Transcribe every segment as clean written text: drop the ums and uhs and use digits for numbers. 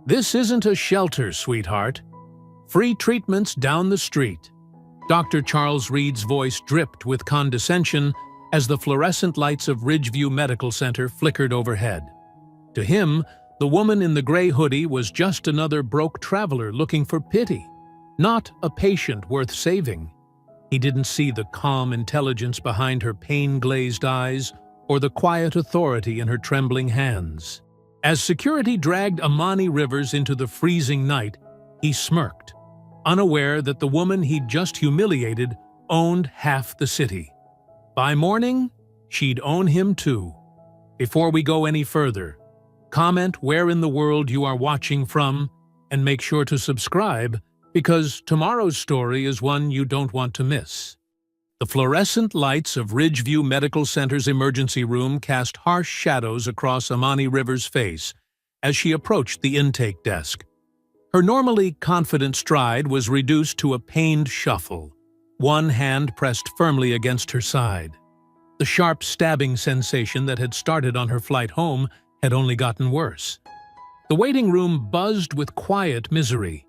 This isn't a shelter, sweetheart. Free treatments down the street. Dr. Charles Reed's voice dripped with condescension as the fluorescent lights of Ridgeview Medical Center flickered overhead. To him, the woman in the gray hoodie was just another broke traveler looking for pity, not a patient worth saving. He didn't see the calm intelligence behind her pain-glazed eyes or the quiet authority in her trembling hands. As security dragged Amani Rivers into the freezing night, he smirked, unaware that the woman he'd just humiliated owned half the city. By morning, she'd own him too. Before we go any further, comment where in the world you are watching from and make sure to subscribe because tomorrow's story is one you don't want to miss. The fluorescent lights of Ridgeview Medical Center's emergency room cast harsh shadows across Amani Rivers' face as she approached the intake desk. Her normally confident stride was reduced to a pained shuffle, one hand pressed firmly against her side. The sharp stabbing sensation that had started on her flight home had only gotten worse. The waiting room buzzed with quiet misery.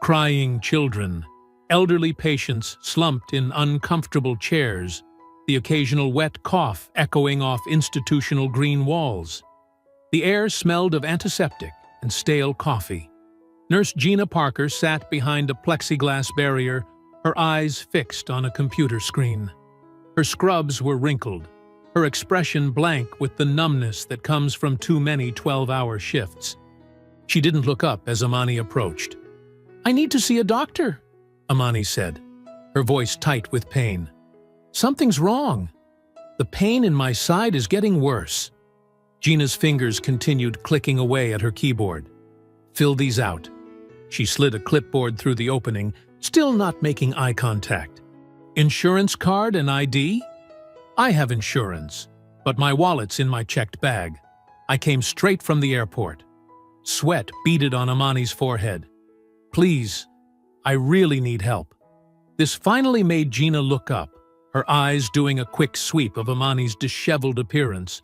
Crying children, elderly patients slumped in uncomfortable chairs, the occasional wet cough echoing off institutional green walls. The air smelled of antiseptic and stale coffee. Nurse Gina Parker sat behind a plexiglass barrier, her eyes fixed on a computer screen. Her scrubs were wrinkled, her expression blank with the numbness that comes from too many 12-hour shifts. She didn't look up as Amani approached. "I need to see a doctor," Amani said, her voice tight with pain. "Something's wrong. The pain in my side is getting worse." Gina's fingers continued clicking away at her keyboard. "Fill these out." She slid a clipboard through the opening, still not making eye contact. "Insurance card and ID?" "I have insurance, but my wallet's in my checked bag. I came straight from the airport." Sweat beaded on Amani's forehead. "Please, I really need help." This finally made Gina look up, her eyes doing a quick sweep of Amani's disheveled appearance.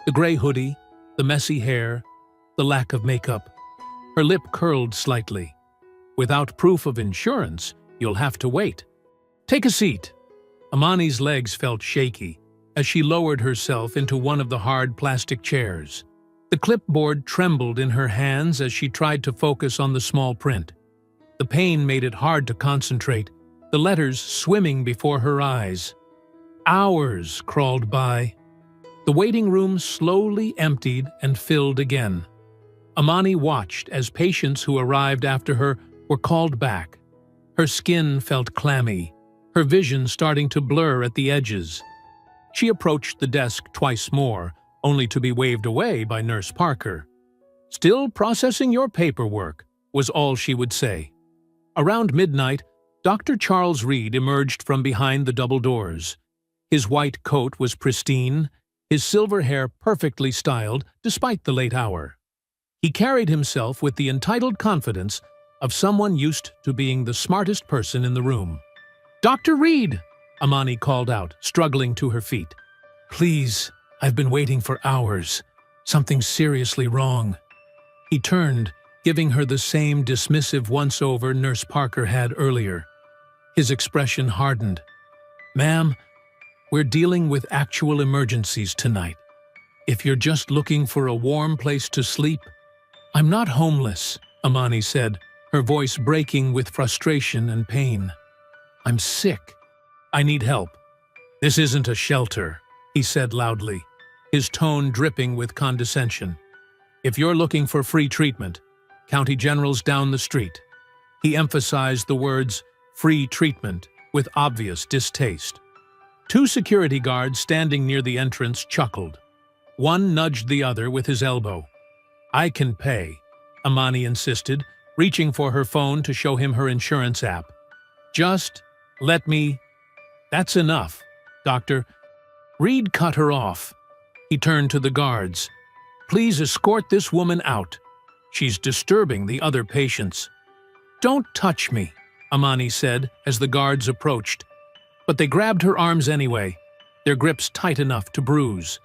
The gray hoodie, the messy hair, the lack of makeup. Her lip curled slightly. "Without proof of insurance, you'll have to wait. Take a seat." Amani's legs felt shaky as she lowered herself into one of the hard plastic chairs. The clipboard trembled in her hands as she tried to focus on the small print. The pain made it hard to concentrate, the letters swimming before her eyes. Hours crawled by. The waiting room slowly emptied and filled again. Amani watched as patients who arrived after her were called back. Her skin felt clammy, her vision starting to blur at the edges. She approached the desk twice more, only to be waved away by Nurse Parker. "Still processing your paperwork," was all she would say. Around midnight, Dr. Charles Reed emerged from behind the double doors. His white coat was pristine, his silver hair perfectly styled despite the late hour. He carried himself with the entitled confidence of someone used to being the smartest person in the room. "Dr. Reed!" Amani called out, struggling to her feet. "Please, I've been waiting for hours. Something's seriously wrong." He turned, giving her the same dismissive once-over Nurse Parker had earlier. His expression hardened. "Ma'am, we're dealing with actual emergencies tonight. If you're just looking for a warm place to sleep—" "I'm not homeless," Amani said, her voice breaking with frustration and pain. "I'm sick. I need help." "This isn't a shelter," he said loudly, his tone dripping with condescension. "If you're looking for free treatment, County General's down the street." He emphasized the words "free treatment" with obvious distaste. Two security guards standing near the entrance chuckled. One nudged the other with his elbow. "I can pay," Amani insisted, reaching for her phone to show him her insurance app. "Just let me—" "That's enough, Doctor." Reed cut her off. He turned to the guards. "Please escort this woman out. She's disturbing the other patients." "Don't touch me," Amani said as the guards approached. But they grabbed her arms anyway, their grips tight enough to bruise.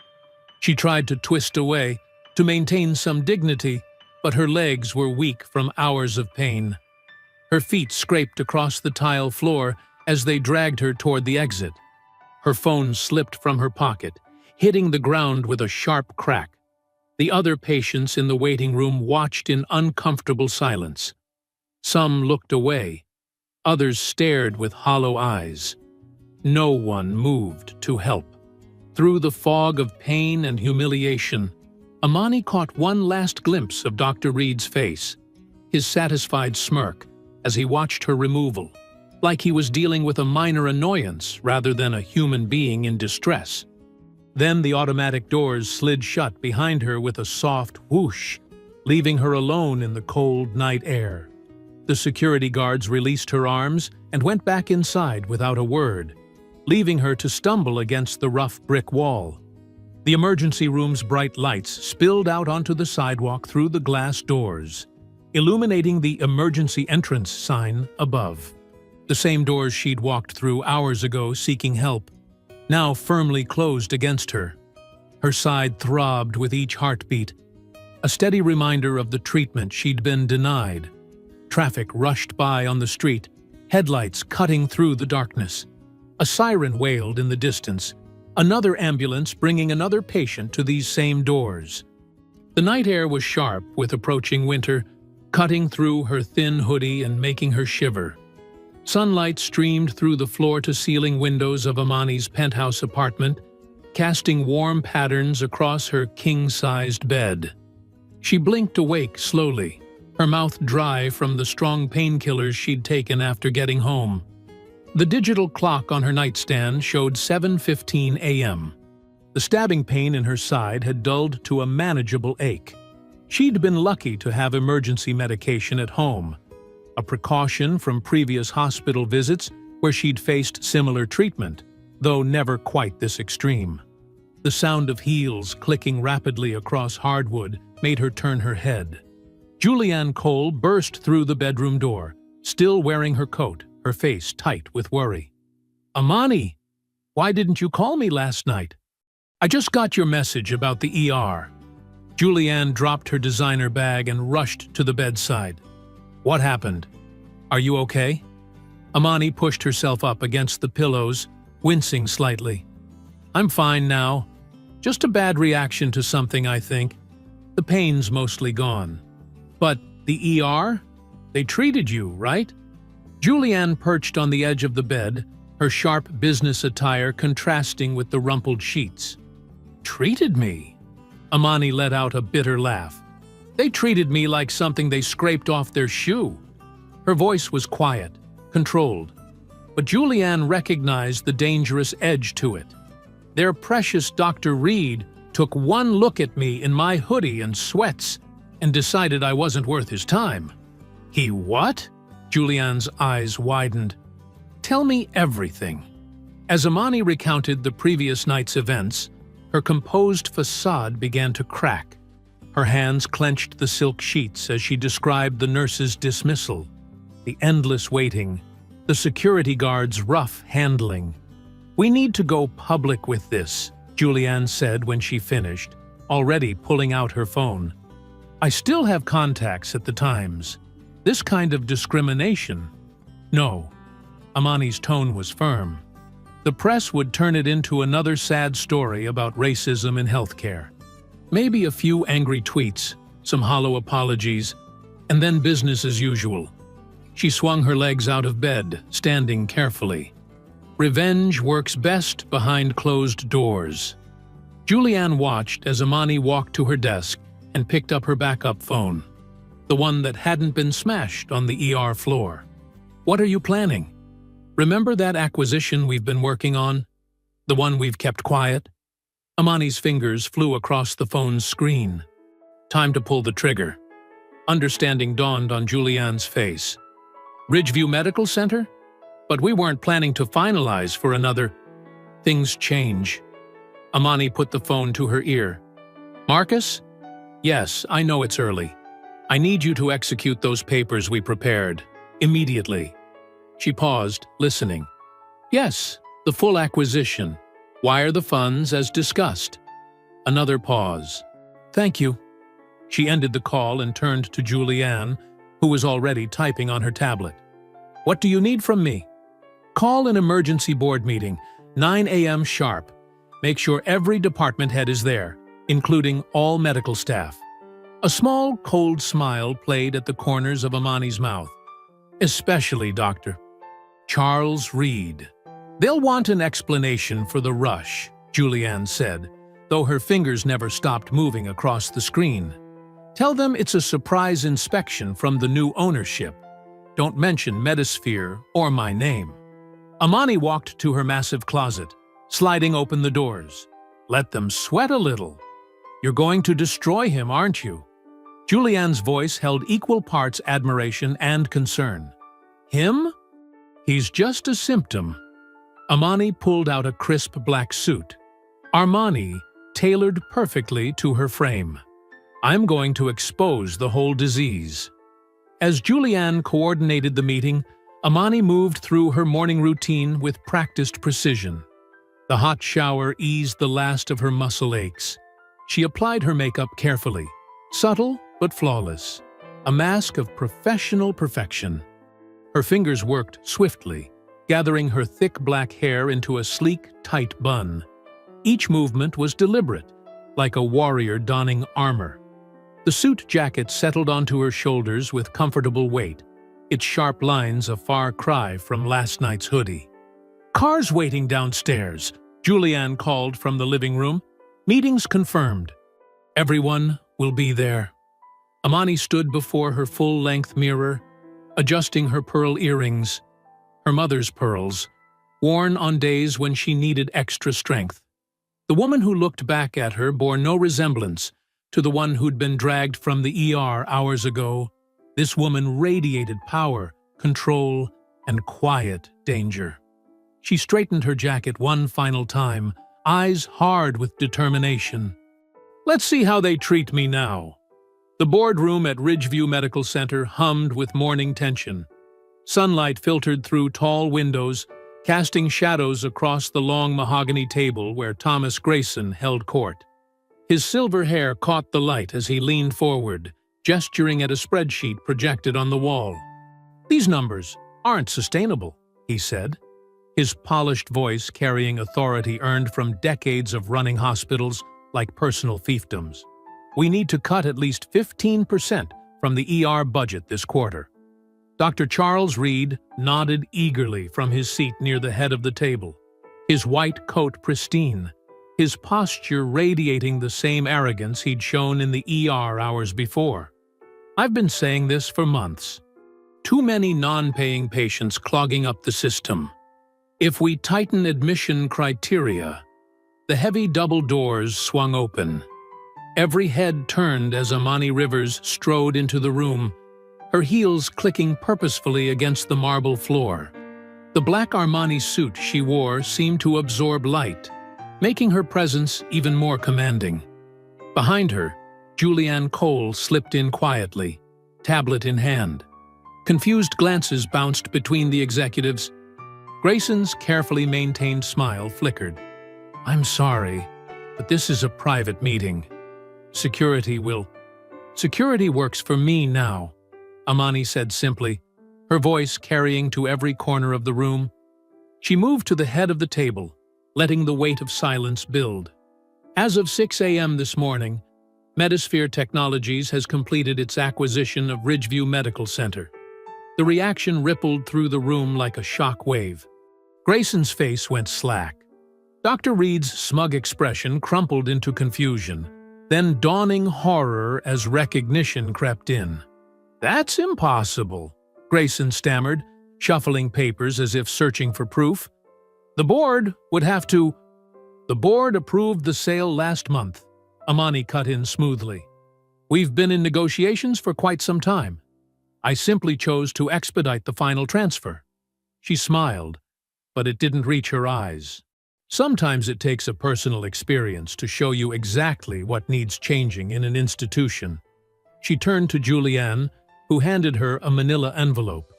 She tried to twist away, to maintain some dignity, but her legs were weak from hours of pain. Her feet scraped across the tile floor as they dragged her toward the exit. Her phone slipped from her pocket, hitting the ground with a sharp crack. The other patients in the waiting room watched in uncomfortable silence. Some looked away. Others stared with hollow eyes. No one moved to help. Through the fog of pain and humiliation, Amani caught one last glimpse of Dr. Reed's face, his satisfied smirk as he watched her removal, like he was dealing with a minor annoyance rather than a human being in distress. Then the automatic doors slid shut behind her with a soft whoosh, leaving her alone in the cold night air. The security guards released her arms and went back inside without a word, leaving her to stumble against the rough brick wall. The emergency room's bright lights spilled out onto the sidewalk through the glass doors, illuminating the emergency entrance sign above. The same doors she'd walked through hours ago seeking help, now firmly closed against her. Her side throbbed with each heartbeat, a steady reminder of the treatment she'd been denied. Traffic rushed by on the street, headlights cutting through the darkness. A siren wailed in the distance, another ambulance bringing another patient to these same doors. The night air was sharp with approaching winter, cutting through her thin hoodie and making her shiver. Sunlight streamed through the floor-to-ceiling windows of Amani's penthouse apartment, casting warm patterns across her king-sized bed. She blinked awake slowly, her mouth dry from the strong painkillers she'd taken after getting home. The digital clock on her nightstand showed 7:15 a.m. The stabbing pain in her side had dulled to a manageable ache. She'd been lucky to have emergency medication at home, a precaution from previous hospital visits where she'd faced similar treatment, though never quite this extreme. The sound of heels clicking rapidly across hardwood made her turn her head. Julianne Cole burst through the bedroom door, still wearing her coat, her face tight with worry. "Amani, why didn't you call me last night?" "I just got your message about the ER." Julianne dropped her designer bag and rushed to the bedside. "What happened? Are you okay?" Amani pushed herself up against the pillows, wincing slightly. "I'm fine now. Just a bad reaction to something, I think. The pain's mostly gone." "But the ER? They treated you, right?" Julianne perched on the edge of the bed, her sharp business attire contrasting with the rumpled sheets. "Treated me?" Amani let out a bitter laugh. "They treated me like something they scraped off their shoe." Her voice was quiet, controlled, but Julianne recognized the dangerous edge to it. "Their precious Dr. Reed took one look at me in my hoodie and sweats and decided I wasn't worth his time." "He what?" Julianne's eyes widened. "Tell me everything." As Amani recounted the previous night's events, her composed facade began to crack. Her hands clenched the silk sheets as she described the nurse's dismissal, the endless waiting, the security guard's rough handling. "We need to go public with this," Julianne said when she finished, already pulling out her phone. "I still have contacts at the Times. This kind of discrimination—" "No." Amani's tone was firm. "The press would turn it into another sad story about racism in healthcare. Maybe a few angry tweets, some hollow apologies, and then business as usual." She swung her legs out of bed, standing carefully. "Revenge works best behind closed doors." Julianne watched as Amani walked to her desk and picked up her backup phone, the one that hadn't been smashed on the ER floor. "What are you planning? Remember that acquisition we've been working on? The one we've kept quiet?" Amani's fingers flew across the phone's screen. Time to pull the trigger. Understanding dawned on Julianne's face. "Ridgeview Medical Center? But we weren't planning to finalize for another—" "Things change." Amani put the phone to her ear. "Marcus? Yes, I know it's early. I need you to execute those papers we prepared. Immediately." She paused, listening. "Yes, the full acquisition. Wire the funds as discussed." Another pause. "Thank you." She ended the call and turned to Julianne, who was already typing on her tablet. "What do you need from me?" "Call an emergency board meeting, 9 a.m. sharp. Make sure every department head is there, including all medical staff." A small, cold smile played at the corners of Amani's mouth. "Especially Dr. Charles Reed." "They'll want an explanation for the rush," Julianne said, though her fingers never stopped moving across the screen. "Tell them it's a surprise inspection from the new ownership. Don't mention Metasphere or my name." Amani walked to her massive closet, sliding open the doors. "Let them sweat a little. You're going to destroy him, aren't you?" Julianne's voice held equal parts admiration and concern. "Him? He's just a symptom." Amani pulled out a crisp black suit. Armani, tailored perfectly to her frame. "I'm going to expose the whole disease." As Julianne coordinated the meeting, Amani moved through her morning routine with practiced precision. The hot shower eased the last of her muscle aches. She applied her makeup carefully, subtle but flawless, a mask of professional perfection. Her fingers worked swiftly, gathering her thick black hair into a sleek, tight bun. Each movement was deliberate, like a warrior donning armor. The suit jacket settled onto her shoulders with comfortable weight, its sharp lines a far cry from last night's hoodie. "Cars waiting downstairs," Julianne called from the living room. "Meetings confirmed. Everyone will be there." Amani stood before her full-length mirror, adjusting her pearl earrings, her mother's pearls, worn on days when she needed extra strength. The woman who looked back at her bore no resemblance to the one who'd been dragged from the ER hours ago. This woman radiated power, control, and quiet danger. She straightened her jacket one final time, eyes hard with determination. "Let's see how they treat me now." The boardroom at Ridgeview Medical Center hummed with morning tension. Sunlight filtered through tall windows, casting shadows across the long mahogany table where Thomas Grayson held court. His silver hair caught the light as he leaned forward, gesturing at a spreadsheet projected on the wall. "These numbers aren't sustainable," he said, his polished voice carrying authority earned from decades of running hospitals like personal fiefdoms. "We need to cut at least 15% from the ER budget this quarter." Dr. Charles Reed nodded eagerly from his seat near the head of the table, his white coat pristine, his posture radiating the same arrogance he'd shown in the ER hours before. "I've been saying this for months. Too many non-paying patients clogging up the system. If we tighten admission criteria..." The heavy double doors swung open. Every head turned as Amani Rivers strode into the room, her heels clicking purposefully against the marble floor. The black Armani suit she wore seemed to absorb light, making her presence even more commanding. Behind her, Julianne Cole slipped in quietly, tablet in hand. Confused glances bounced between the executives. Grayson's carefully maintained smile flickered. "I'm sorry, but this is a private meeting. Security works for me now," Amani said simply, her voice carrying to every corner of the room. She moved to the head of the table, letting the weight of silence build. As of 6 a.m. this morning, Metasphere Technologies has completed its acquisition of Ridgeview Medical Center. The reaction rippled through the room like a shock wave. Grayson's face went slack. Dr. Reed's smug expression crumpled into confusion, then dawning horror as recognition crept in. "That's impossible," Grayson stammered, shuffling papers as if searching for proof. "The board would have to..." "The board approved the sale last month," Amani cut in smoothly. "We've been in negotiations for quite some time. I simply chose to expedite the final transfer." She smiled, but it didn't reach her eyes. Sometimes it takes a personal experience to show you exactly what needs changing in an institution. She turned to Julianne, who handed her a manila envelope.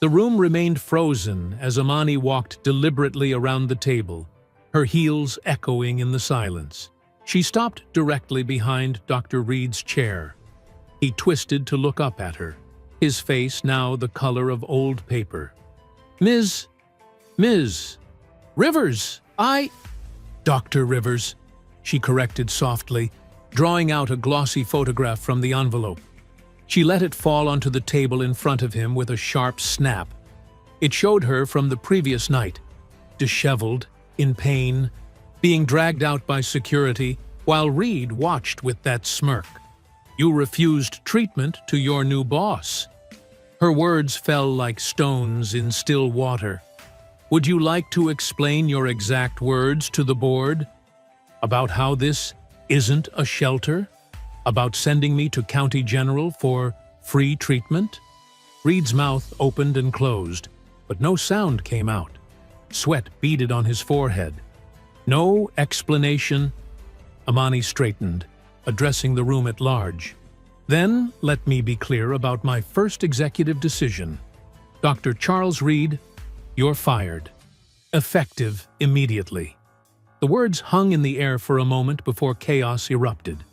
The room remained frozen as Amani walked deliberately around the table, her heels echoing in the silence. She stopped directly behind Dr. Reed's chair, He twisted to look up at her, his face now the color of old paper. Ms. Rivers, Dr. Rivers, she corrected softly, drawing out a glossy photograph from the envelope. She let it fall onto the table in front of him with a sharp snap. It showed her from the previous night, disheveled, in pain, being dragged out by security, while Reed watched with that smirk. You refused treatment to your new boss. Her words fell like stones in still water. Would you like to explain your exact words to the board? About how this isn't a shelter? About sending me to County General for free treatment? Reed's mouth opened and closed, but no sound came out. Sweat beaded on his forehead. No explanation. Amani straightened, addressing the room at large. Then let me be clear about my first executive decision. Dr. Charles Reed, you're fired. Effective immediately. The words hung in the air for a moment before chaos erupted.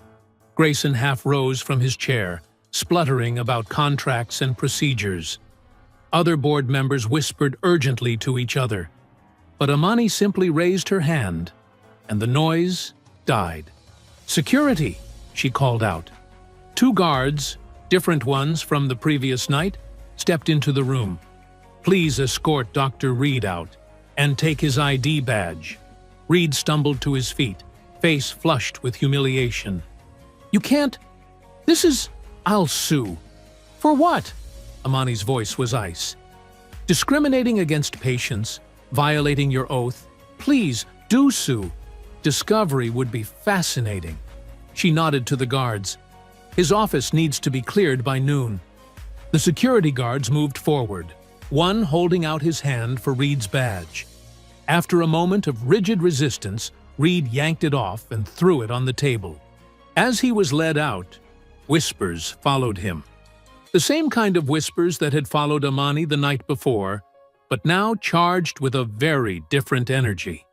Grayson half rose from his chair, spluttering about contracts and procedures. Other board members whispered urgently to each other, but Amani simply raised her hand, and the noise died. Security, she called out. 2 guards, different ones from the previous night, stepped into the room. Please escort Dr. Reed out and take his ID badge. Reed stumbled to his feet, face flushed with humiliation. You can't. I'll sue. For what? Amani's voice was ice. Discriminating against patients, violating your oath. Please, do sue. Discovery would be fascinating. She nodded to the guards. His office needs to be cleared by noon. The security guards moved forward, one holding out his hand for Reed's badge. After a moment of rigid resistance, Reed yanked it off and threw it on the table. As he was led out, whispers followed him. The same kind of whispers that had followed Amani the night before, but now charged with a very different energy.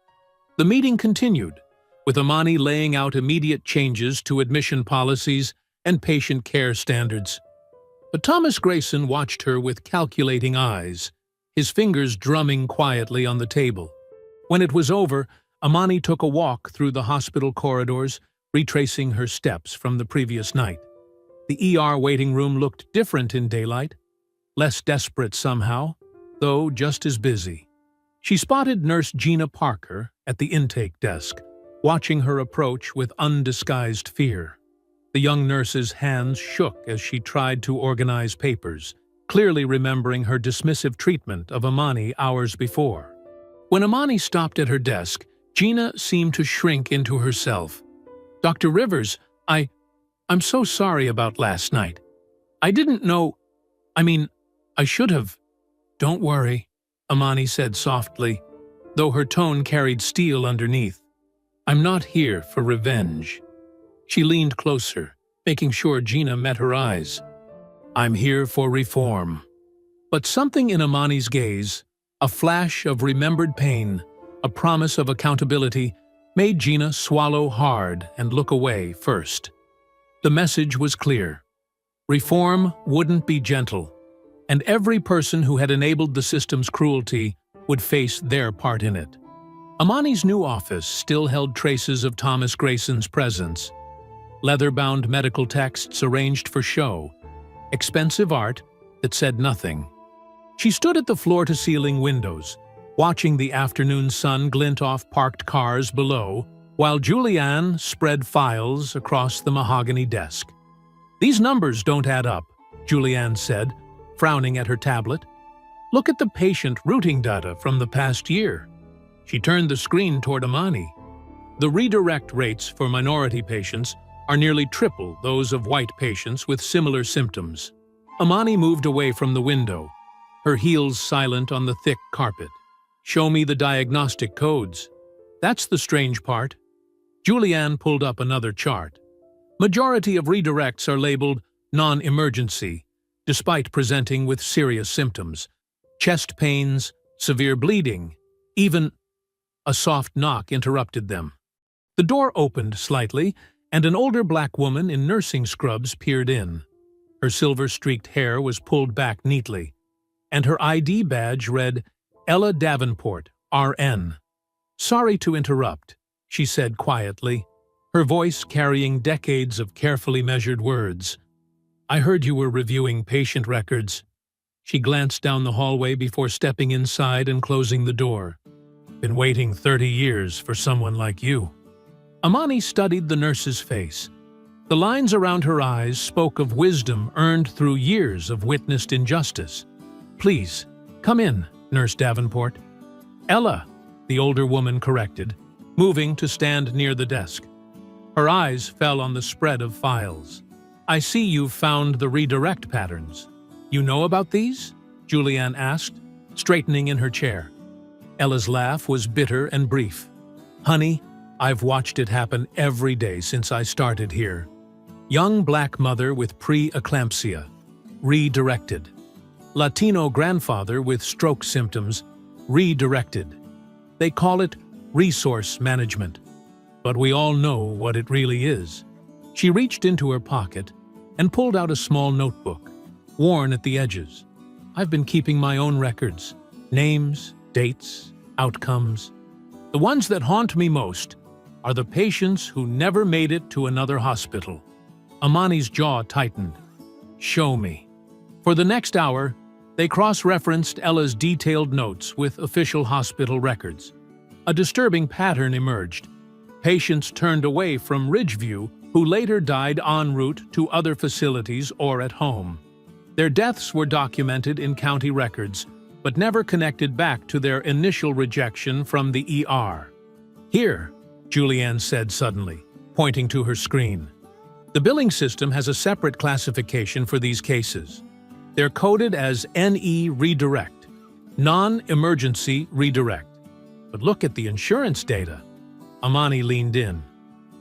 The meeting continued, with Amani laying out immediate changes to admission policies and patient care standards. But Thomas Grayson watched her with calculating eyes, his fingers drumming quietly on the table. When it was over, Amani took a walk through the hospital corridors, retracing her steps from the previous night. The ER waiting room looked different in daylight, less desperate somehow, though just as busy. She spotted Nurse Gina Parker at the intake desk, watching her approach with undisguised fear. The young nurse's hands shook as she tried to organize papers, clearly remembering her dismissive treatment of Amani hours before. When Amani stopped at her desk, Gina seemed to shrink into herself. Dr. Rivers, I'm so sorry about last night. I didn't know. I should have. Don't worry, Amani said softly, though her tone carried steel underneath. I'm not here for revenge. She leaned closer, making sure Gina met her eyes. I'm here for reform. But something in Amani's gaze, a flash of remembered pain, a promise of accountability, made Gina swallow hard and look away first. The message was clear. Reform wouldn't be gentle, and every person who had enabled the system's cruelty would face their part in it. Amani's new office still held traces of Thomas Grayson's presence. Leather-bound medical texts arranged for show, expensive art that said nothing. She stood at the floor-to-ceiling windows, watching the afternoon sun glint off parked cars below, while Julianne spread files across the mahogany desk. These numbers don't add up, Julianne said, frowning at her tablet. Look at the patient routing data from the past year. She turned the screen toward Amani. The redirect rates for minority patients are nearly triple those of white patients with similar symptoms. Amani moved away from the window, her heels silent on the thick carpet. Show me the diagnostic codes. That's the strange part. Julianne pulled up another chart. Majority of redirects are labeled non-emergency, despite presenting with serious symptoms. Chest pains, severe bleeding, even a soft knock interrupted them. The door opened slightly, and an older black woman in nursing scrubs peered in. Her silver-streaked hair was pulled back neatly, and her ID badge read Ella Davenport, RN. "Sorry to interrupt," she said quietly, her voice carrying decades of carefully measured words. "I heard you were reviewing patient records." She glanced down the hallway before stepping inside and closing the door. "Been waiting 30 years for someone like you." Amani studied the nurse's face. The lines around her eyes spoke of wisdom earned through years of witnessed injustice. "Please, come in, Nurse Davenport." "Ella," the older woman corrected, moving to stand near the desk. Her eyes fell on the spread of files. "I see you've found the redirect patterns. You know about these?" Julianne asked, straightening in her chair. Ella's laugh was bitter and brief. "Honey, I've watched it happen every day since I started here. Young black mother with pre-eclampsia, redirected. Latino grandfather with stroke symptoms, redirected. They call it resource management, but we all know what it really is." She reached into her pocket and pulled out a small notebook, worn at the edges. "I've been keeping my own records, names, dates, outcomes. The ones that haunt me most are the patients who never made it to another hospital." Amani's jaw tightened. "Show me." For the next hour, they cross-referenced Ella's detailed notes with official hospital records. A disturbing pattern emerged. Patients turned away from Ridgeview who later died en route to other facilities or at home. Their deaths were documented in county records, but never connected back to their initial rejection from the ER. "Here," Julianne said suddenly, pointing to her screen. "The billing system has a separate classification for these cases. They're coded as NE redirect, non-emergency redirect. But look at the insurance data." Amani leaned in.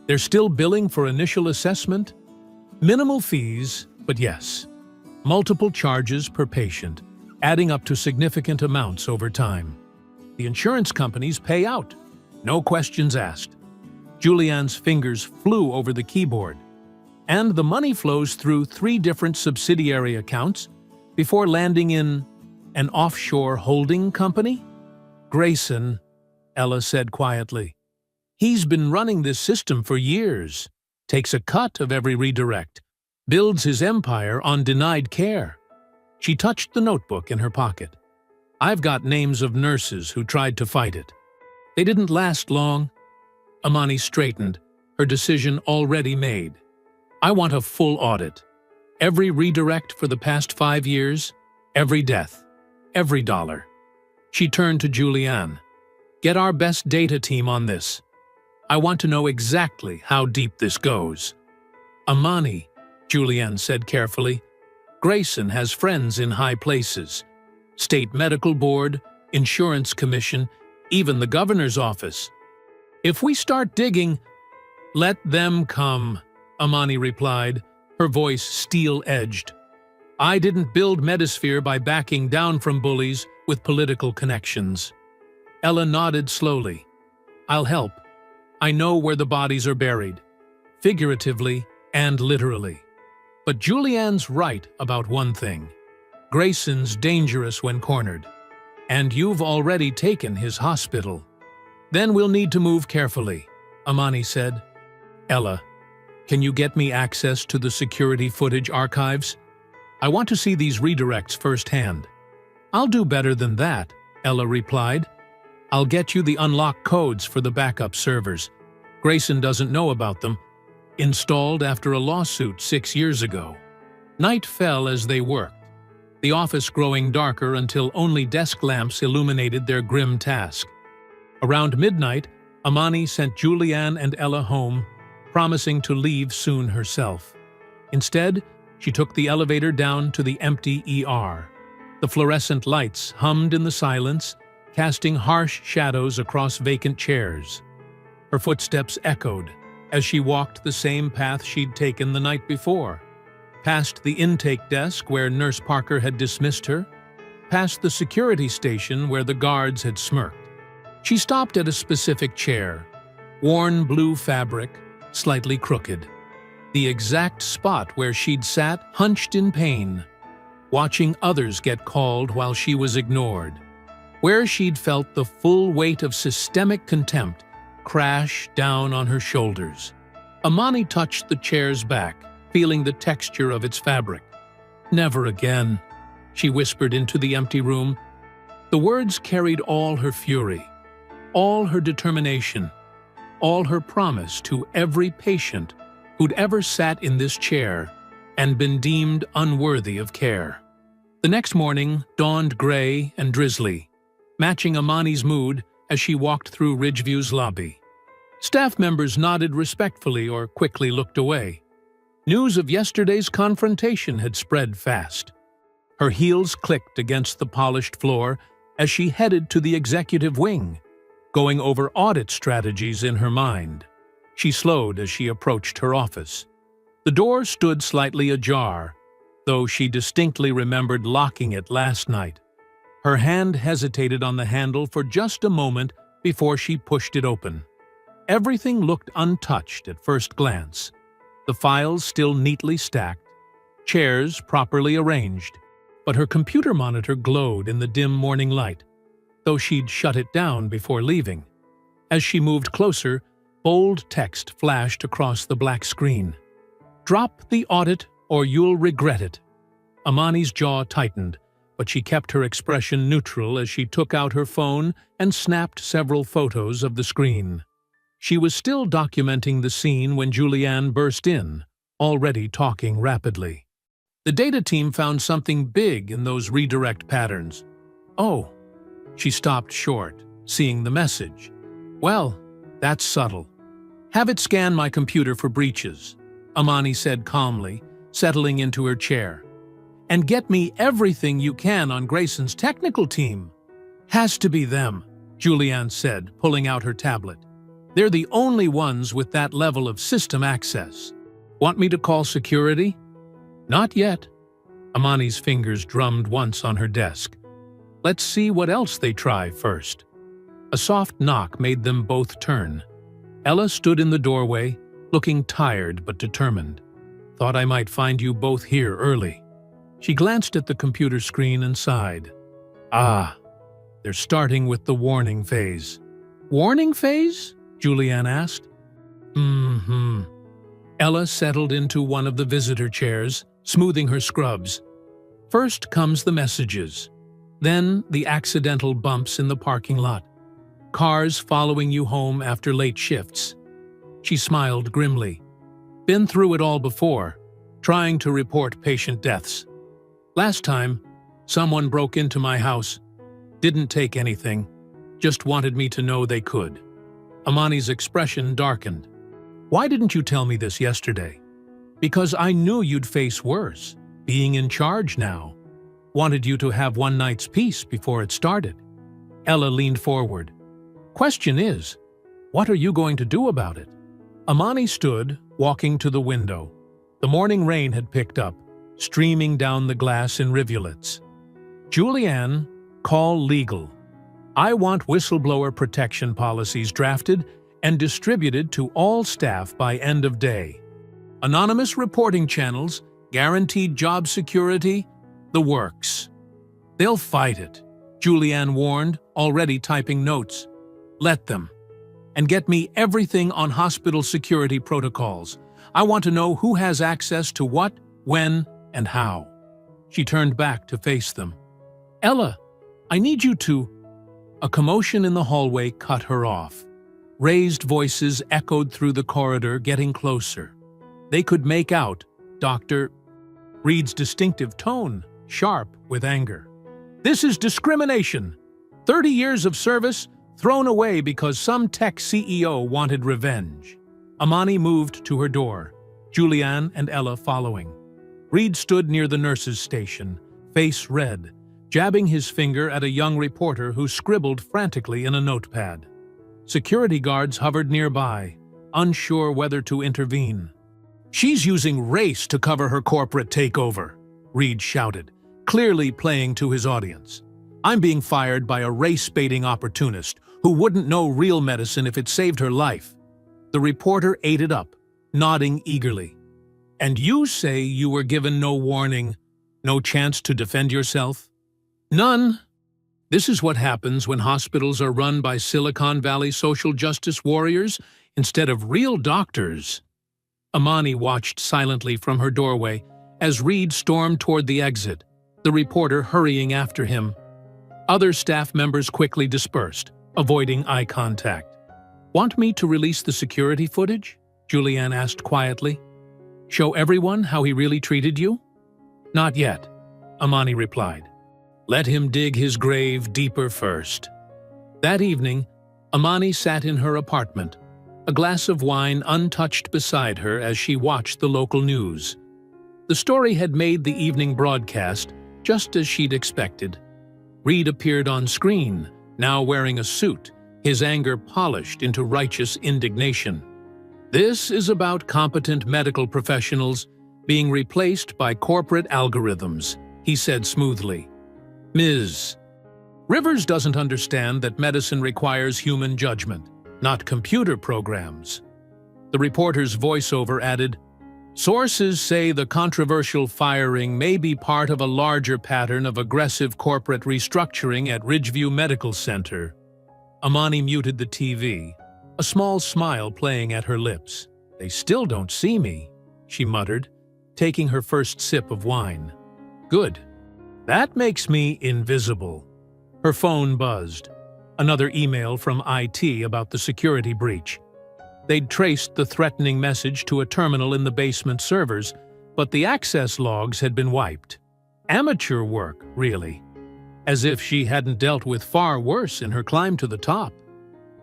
"They're still billing for initial assessment? Minimal fees, but yes. Multiple charges per patient, adding up to significant amounts over time. The insurance companies pay out, no questions asked." Julianne's fingers flew over the keyboard. "And the money flows through 3 different subsidiary accounts before landing in an offshore holding company?" "Grayson," Ella said quietly. "He's been running this system for years, takes a cut of every redirect, builds his empire on denied care." She touched the notebook in her pocket. "I've got names of nurses who tried to fight it. They didn't last long." Amani straightened, her decision already made. "I want a full audit. Every redirect for the past 5 years, every death, every dollar." She turned to Julianne. "Get our best data team on this. I want to know exactly how deep this goes." "Amani," Julianne said carefully, "Grayson has friends in high places. State Medical Board, Insurance Commission, even the governor's office. If we start digging—" "Let them come," Amani replied, her voice steel-edged. "I didn't build Medisphere by backing down from bullies with political connections." Ella nodded slowly. "I'll help. I know where the bodies are buried, figuratively and literally. But Julianne's right about one thing. Grayson's dangerous when cornered, and you've already taken his hospital." "Then we'll need to move carefully," Amani said. "Ella, can you get me access to the security footage archives? I want to see these redirects firsthand." "I'll do better than that," Ella replied. "I'll get you the unlock codes for the backup servers. Grayson doesn't know about them. Installed after a lawsuit 6 years ago." Night fell as they worked, the office growing darker until only desk lamps illuminated their grim task. Around midnight, Amani sent Julianne and Ella home, promising to leave soon herself. Instead, she took the elevator down to the empty ER. The fluorescent lights hummed in the silence, casting harsh shadows across vacant chairs. Her footsteps echoed as she walked the same path she'd taken the night before, past the intake desk where Nurse Parker had dismissed her, past the security station where the guards had smirked. She stopped at a specific chair, worn blue fabric, slightly crooked. the exact spot where she'd sat hunched in pain, watching others get called while she was ignored, where she'd felt the full weight of systemic contempt crash down on her shoulders. Amani touched the chair's back, feeling the texture of its fabric. "Never again," she whispered into the empty room. The words carried all her fury, all her determination, all her promise to every patient who'd ever sat in this chair and been deemed unworthy of care. The next morning dawned gray and drizzly, matching Amani's mood as she walked through Ridgeview's lobby. Staff members nodded respectfully or quickly looked away. News of yesterday's confrontation had spread fast. Her heels clicked against the polished floor as she headed to the executive wing, going over audit strategies in her mind. She slowed as she approached her office. The door stood slightly ajar, though she distinctly remembered locking it last night. Her hand hesitated on the handle for just a moment before she pushed it open. Everything looked untouched at first glance. The files still neatly stacked, chairs properly arranged, but her computer monitor glowed in the dim morning light, though she'd shut it down before leaving. As she moved closer, bold text flashed across the black screen. "Drop the audit or you'll regret it." Amani's jaw tightened, but she kept her expression neutral as she took out her phone and snapped several photos of the screen. She was still documenting the scene when Julianne burst in, already talking rapidly. The data team found something big in those redirect patterns. "Oh." She stopped short, seeing the message. "Well, that's subtle. Have it scan my computer for breaches," Amani said calmly, settling into her chair. "And get me everything you can on Grayson's technical team." "Has to be them," Julianne said, pulling out her tablet. "They're the only ones with that level of system access. Want me to call security?" "Not yet." Amani's fingers drummed once on her desk. "Let's see what else they try first." A soft knock made them both turn. Ella stood in the doorway, looking tired but determined. "Thought I might find you both here early." She glanced at the computer screen and sighed. "Ah, they're starting with the warning phase." "Warning phase?" Julianne asked. Ella settled into one of the visitor chairs, smoothing her scrubs. "First comes the messages. Then the accidental bumps in the parking lot. Cars following you home after late shifts." She smiled grimly. "Been through it all before, trying to report patient deaths. Last time, someone broke into my house. Didn't take anything, just wanted me to know they could." Amani's expression darkened. "Why didn't you tell me this yesterday?" "Because I knew you'd face worse, being in charge now. Wanted you to have one night's peace before it started." Ella leaned forward. "Question is, what are you going to do about it?" Amani stood, walking to the window. The morning rain had picked up, streaming down the glass in rivulets. "Julianne, call legal. I want whistleblower protection policies drafted and distributed to all staff by end of day. Anonymous reporting channels, guaranteed job security, the works." "They'll fight it," Julianne warned, already typing notes. "Let them. And get me everything on hospital security protocols. I want to know who has access to what, when, and how." She turned back to face them. "Ella, I need you to—" A commotion in the hallway cut her off. Raised voices echoed through the corridor, getting closer. They could make out Dr. Reed's distinctive tone, sharp with anger. "This is discrimination. 30 years of service thrown away because some tech CEO wanted revenge." Amani moved to her door, Julianne and Ella following. Reed stood near the nurse's station, face red, jabbing his finger at a young reporter who scribbled frantically in a notepad. Security guards hovered nearby, unsure whether to intervene. "She's using race to cover her corporate takeover," Reed shouted, clearly playing to his audience. "I'm being fired by a race-baiting opportunist who wouldn't know real medicine if it saved her life." The reporter ate it up, nodding eagerly. And you say you were given no warning, no chance to defend yourself? None. This is what happens when hospitals are run by Silicon Valley social justice warriors instead of real doctors. Amani watched silently from her doorway as Reed stormed toward the exit, the reporter hurrying after him. Other staff members quickly dispersed, avoiding eye contact. "Want me to release the security footage?" Julianne asked quietly. "Show everyone how he really treated you?" "Not yet," Amani replied. "Let him dig his grave deeper first." That evening, Amani sat in her apartment, a glass of wine untouched beside her as she watched the local news. The story had made the evening broadcast just as she'd expected. Reed appeared on screen, now wearing a suit, his anger polished into righteous indignation. "This is about competent medical professionals being replaced by corporate algorithms," he said smoothly. "Ms. Rivers doesn't understand that medicine requires human judgment, not computer programs." The reporter's voiceover added, "Sources say the controversial firing may be part of a larger pattern of aggressive corporate restructuring at Ridgeview Medical Center." Amani muted the TV, a small smile playing at her lips. "They still don't see me," she muttered, taking her first sip of wine. "Good. That makes me invisible." Her phone buzzed. Another email from IT about the security breach. They'd traced the threatening message to a terminal in the basement servers, but the access logs had been wiped. Amateur work, really. As if she hadn't dealt with far worse in her climb to the top.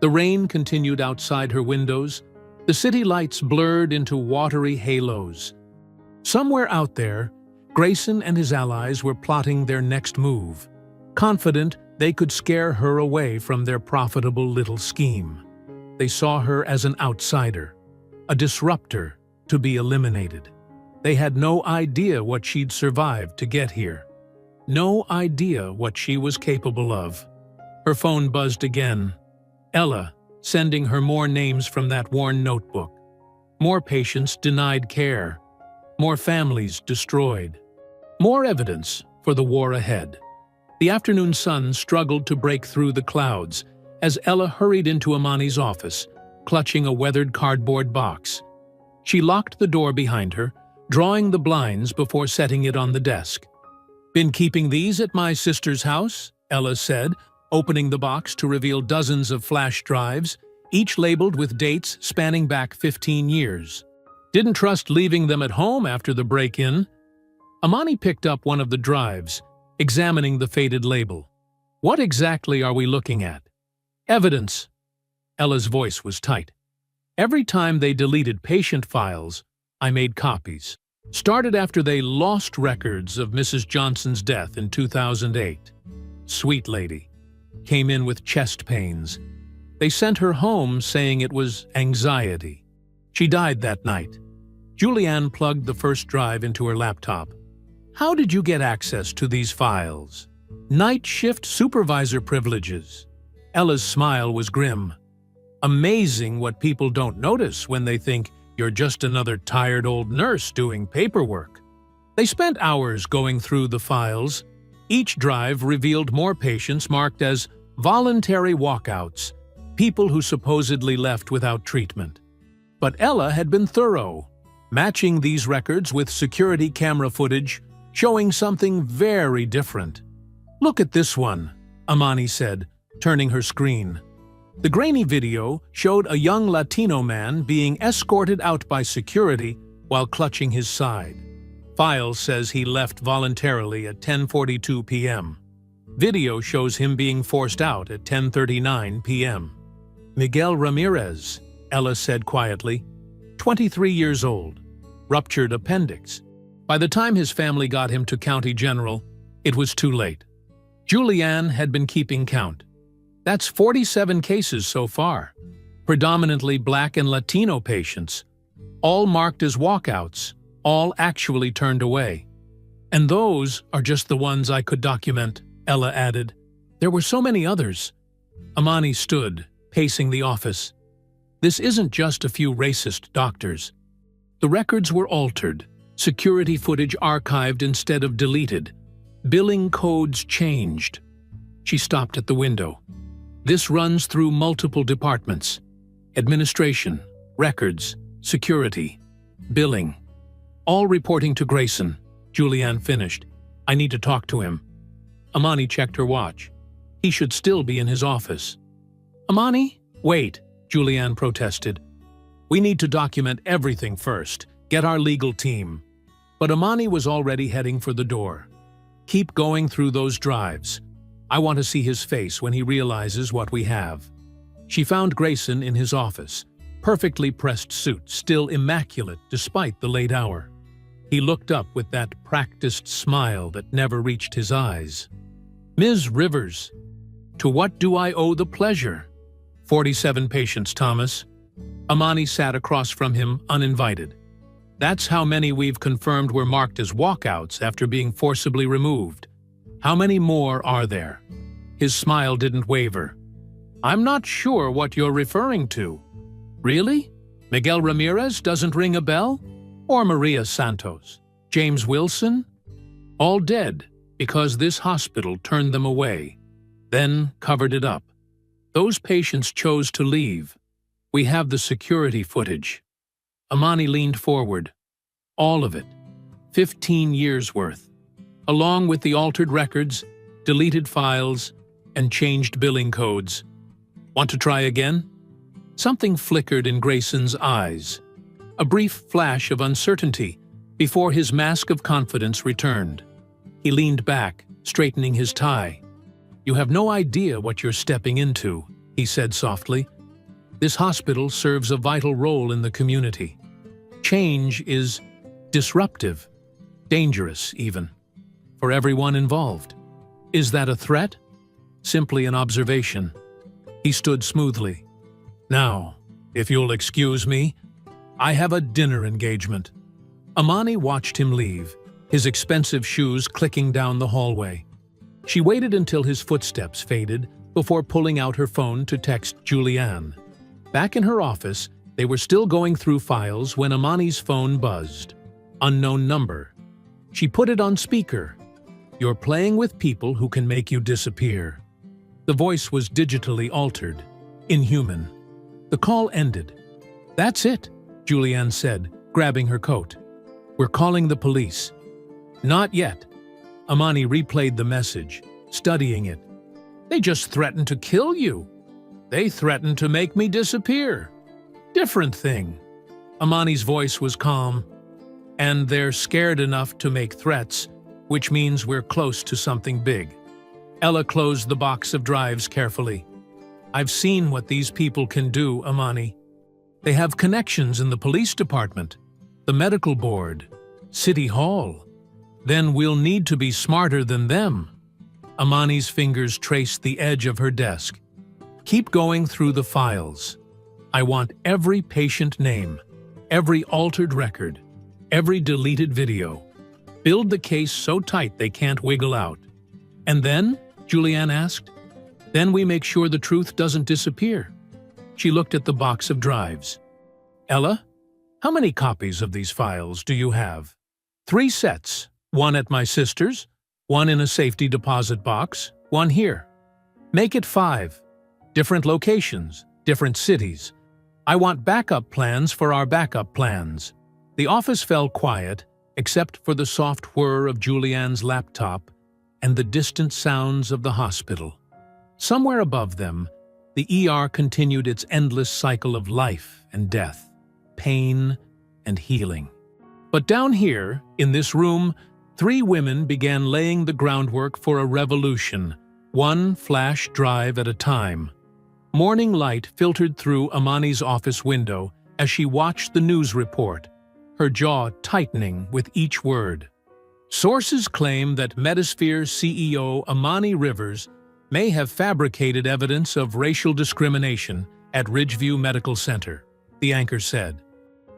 The rain continued outside her windows. The city lights blurred into watery halos. Somewhere out there, Grayson and his allies were plotting their next move, confident they could scare her away from their profitable little scheme. They saw her as an outsider, a disruptor to be eliminated. They had no idea what she'd survived to get here. No idea what she was capable of. Her phone buzzed again. Ella, sending her more names from that worn notebook. More patients denied care. More families destroyed. More evidence for the war ahead. The afternoon sun struggled to break through the clouds as Ella hurried into Amani's office, clutching a weathered cardboard box. She locked the door behind her, drawing the blinds before setting it on the desk. "Been keeping these at my sister's house?" Ella said, opening the box to reveal dozens of flash drives, each labeled with dates spanning back 15 years. "Didn't trust leaving them at home after the break-in." Amani picked up one of the drives, examining the faded label. "What exactly are we looking at?" "Evidence." Ella's voice was tight. "Every time they deleted patient files, I made copies. Started after they lost records of Mrs. Johnson's death in 2008. Sweet lady. Came in with chest pains. They sent her home saying it was anxiety. She died that night." Julianne plugged the first drive into her laptop. "How did you get access to these files?" "Night shift supervisor privileges." Ella's smile was grim. "Amazing what people don't notice when they think you're just another tired old nurse doing paperwork." They spent hours going through the files. Each drive revealed more patients marked as voluntary walkouts, people who supposedly left without treatment. But Ella had been thorough, matching these records with security camera footage, showing something very different. "Look at this one," Amani said, turning her screen. The grainy video showed a young Latino man being escorted out by security while clutching his side. File says he left voluntarily at 10:42 p.m. Video shows him being forced out at 10:39 p.m. "Miguel Ramirez," Ella said quietly, 23 years old, ruptured appendix. By the time his family got him to County General, it was too late. Julianne had been keeping count. That's 47 cases so far, predominantly Black and Latino patients, all marked as walkouts, all actually turned away. "And those are just the ones I could document," Ella added. "There were so many others." Amani stood, pacing the office. "This isn't just a few racist doctors. The records were altered, security footage archived instead of deleted, billing codes changed. She stopped at the window. This runs through multiple departments: administration, records, security, billing. All reporting to Grayson. Julianne finished. I need to talk to him. Amani checked her watch. He should still be in his office. Amani? Wait, Julianne protested. We need to document everything first, get our legal team. But Amani was already heading for the door. Keep going through those drives. I want to see his face when he realizes what we have. She found Grayson in his office, perfectly pressed suit, still immaculate despite the late hour. He looked up with that practiced smile that never reached his eyes. Ms. Rivers, to what do I owe the pleasure? 47 patients, Thomas. Amani sat across from him, uninvited. That's how many we've confirmed were marked as walkouts after being forcibly removed. How many more are there? His smile didn't waver. I'm not sure what you're referring to. Really? Miguel Ramirez doesn't ring a bell? Or Maria Santos? James Wilson? All dead because this hospital turned them away, then covered it up. Those patients chose to leave. We have the security footage. Amani leaned forward. All of it. 15 years worth. Along with the altered records, deleted files, and changed billing codes. Want to try again? Something flickered in Grayson's eyes. A brief flash of uncertainty before his mask of confidence returned. He leaned back, straightening his tie. You have no idea what you're stepping into, he said softly. This hospital serves a vital role in the community. Change is disruptive, dangerous even, for everyone involved. Is that a threat? Simply an observation. He stood smoothly. Now, if you'll excuse me, I have a dinner engagement. Amani watched him leave, his expensive shoes clicking down the hallway. She waited until his footsteps faded before pulling out her phone to text Julianne. Back in her office, they were still going through files when Amani's phone buzzed. Unknown number. She put it on speaker. You're playing with people who can make you disappear. The voice was digitally altered, inhuman. The call ended. That's it, Julianne said, grabbing her coat. We're calling the police. Not yet. Amani replayed the message, studying it. They just threatened to kill you. They threatened to make me disappear. Different thing. Amani's voice was calm. And they're scared enough to make threats, which means we're close to something big. Ella closed the box of drives carefully. I've seen what these people can do, Amani. They have connections in the police department, the medical board, City Hall. Then we'll need to be smarter than them. Amani's fingers traced the edge of her desk. Keep going through the files. I want every patient name, every altered record, every deleted video. Build the case so tight they can't wiggle out. And then, Julianne asked, then we make sure the truth doesn't disappear. She looked at the box of drives. Ella, how many copies of these files do you have? 3 sets. 1 at my sister's, 1 in a safety deposit box, 1 here. Make it 5. Different locations, different cities. I want backup plans for our backup plans. The office fell quiet, except for the soft whir of Julianne's laptop and the distant sounds of the hospital. Somewhere above them, the ER continued its endless cycle of life and death, pain and healing. But down here, in this room, 3 women began laying the groundwork for a revolution, one flash drive at a time. Morning light filtered through Amani's office window as she watched the news report, her jaw tightening with each word. Sources claim that Metasphere CEO Amani Rivers may have fabricated evidence of racial discrimination at Ridgeview Medical Center, the anchor said.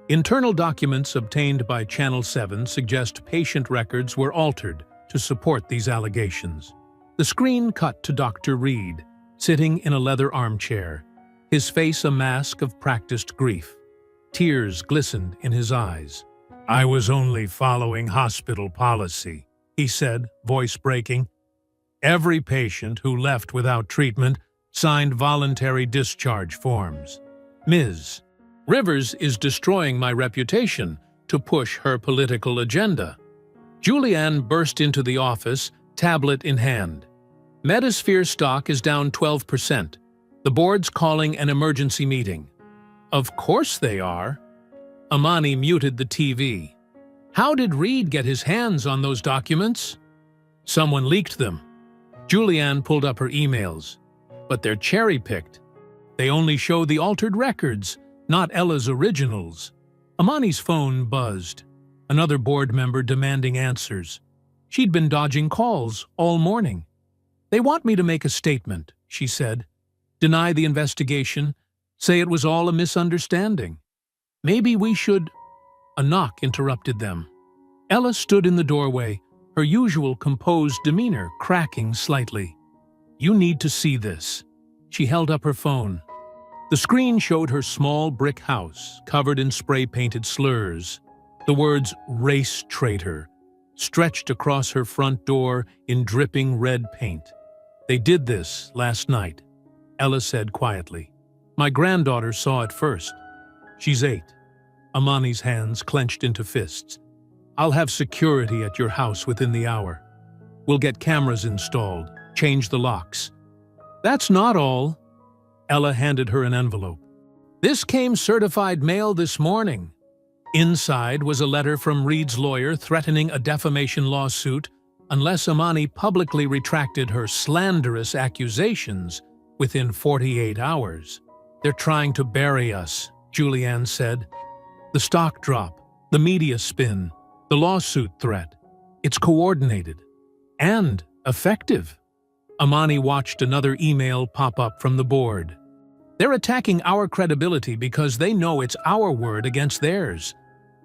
Internal documents obtained by Channel 7 suggest patient records were altered to support these allegations. The screen cut to Dr. Reed, sitting in a leather armchair, his face a mask of practiced grief. Tears glistened in his eyes. "I was only following hospital policy," he said, voice breaking. "Every patient who left without treatment signed voluntary discharge forms. Ms. Rivers is destroying my reputation to push her political agenda." Julianne burst into the office, tablet in hand. "Metasphere stock is down 12%. The board's calling an emergency meeting." "Of course they are." Amani muted the TV. "How did Reed get his hands on those documents?" "Someone leaked them." Julianne pulled up her emails. "But they're cherry-picked. They only show the altered records, not Ella's originals." Amani's phone buzzed. Another board member demanding answers. She'd been dodging calls all morning. "They want me to make a statement," she said. "Deny the investigation, say it was all a misunderstanding. Maybe we should—" A knock interrupted them. Ella stood in the doorway, her usual composed demeanor cracking slightly. "You need to see this." She held up her phone. The screen showed her small brick house covered in spray-painted slurs. The words "race traitor" stretched across her front door in dripping red paint. "They did this last night," Ella said quietly. "My granddaughter saw it first. She's 8. Amani's hands clenched into fists. "I'll have security at your house within the hour. We'll get cameras installed, change the locks." "That's not all." Ella handed her an envelope. "This came certified mail this morning." Inside was a letter from Reed's lawyer threatening a defamation lawsuit unless Amani publicly retracted her slanderous accusations within 48 hours. "They're trying to bury us," Julianne said. "The stock drop, the media spin, the lawsuit threat. It's coordinated. And effective." Amani watched another email pop up from the board. "They're attacking our credibility because they know it's our word against theirs.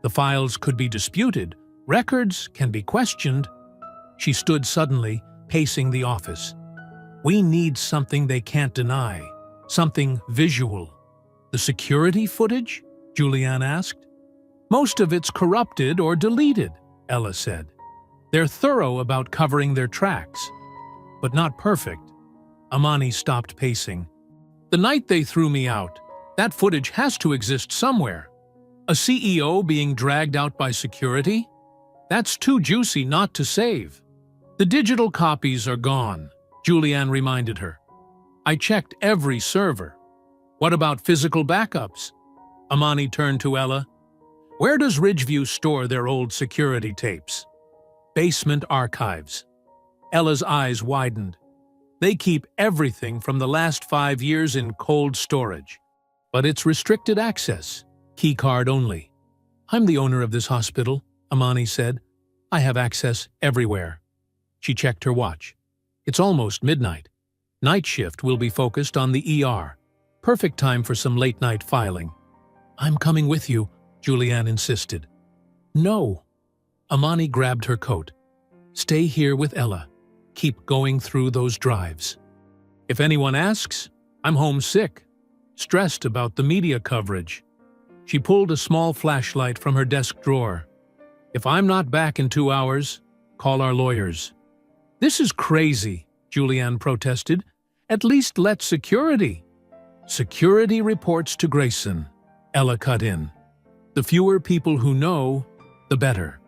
The files could be disputed. Records can be questioned." She stood suddenly, pacing the office. "We need something they can't deny. Something visual." "The security footage?" Julianne asked. "Most of it's corrupted or deleted," Ella said. "They're thorough about covering their tracks, but not perfect." Amani stopped pacing. "The night they threw me out, that footage has to exist somewhere. A CEO being dragged out by security? That's too juicy not to save." "The digital copies are gone," Julianne reminded her. "I checked every server." "What about physical backups?" Amani turned to Ella. "Where does Ridgeview store their old security tapes?" "Basement archives." Ella's eyes widened. "They keep everything from the last 5 years in cold storage. But it's restricted access, keycard only." "I'm the owner of this hospital," Amani said. "I have access everywhere." She checked her watch. "It's almost midnight. Night shift will be focused on the ER. Perfect time for some late-night filing." "I'm coming with you," Julianne insisted. "No." Amani grabbed her coat. "Stay here with Ella. Keep going through those drives. If anyone asks, I'm homesick, stressed about the media coverage." She pulled a small flashlight from her desk drawer. "If I'm not back in 2 hours, call our lawyers." "This is crazy," Julianne protested. "At least let security." "Security reports to Grayson," Ella cut in. "The fewer people who know, the better."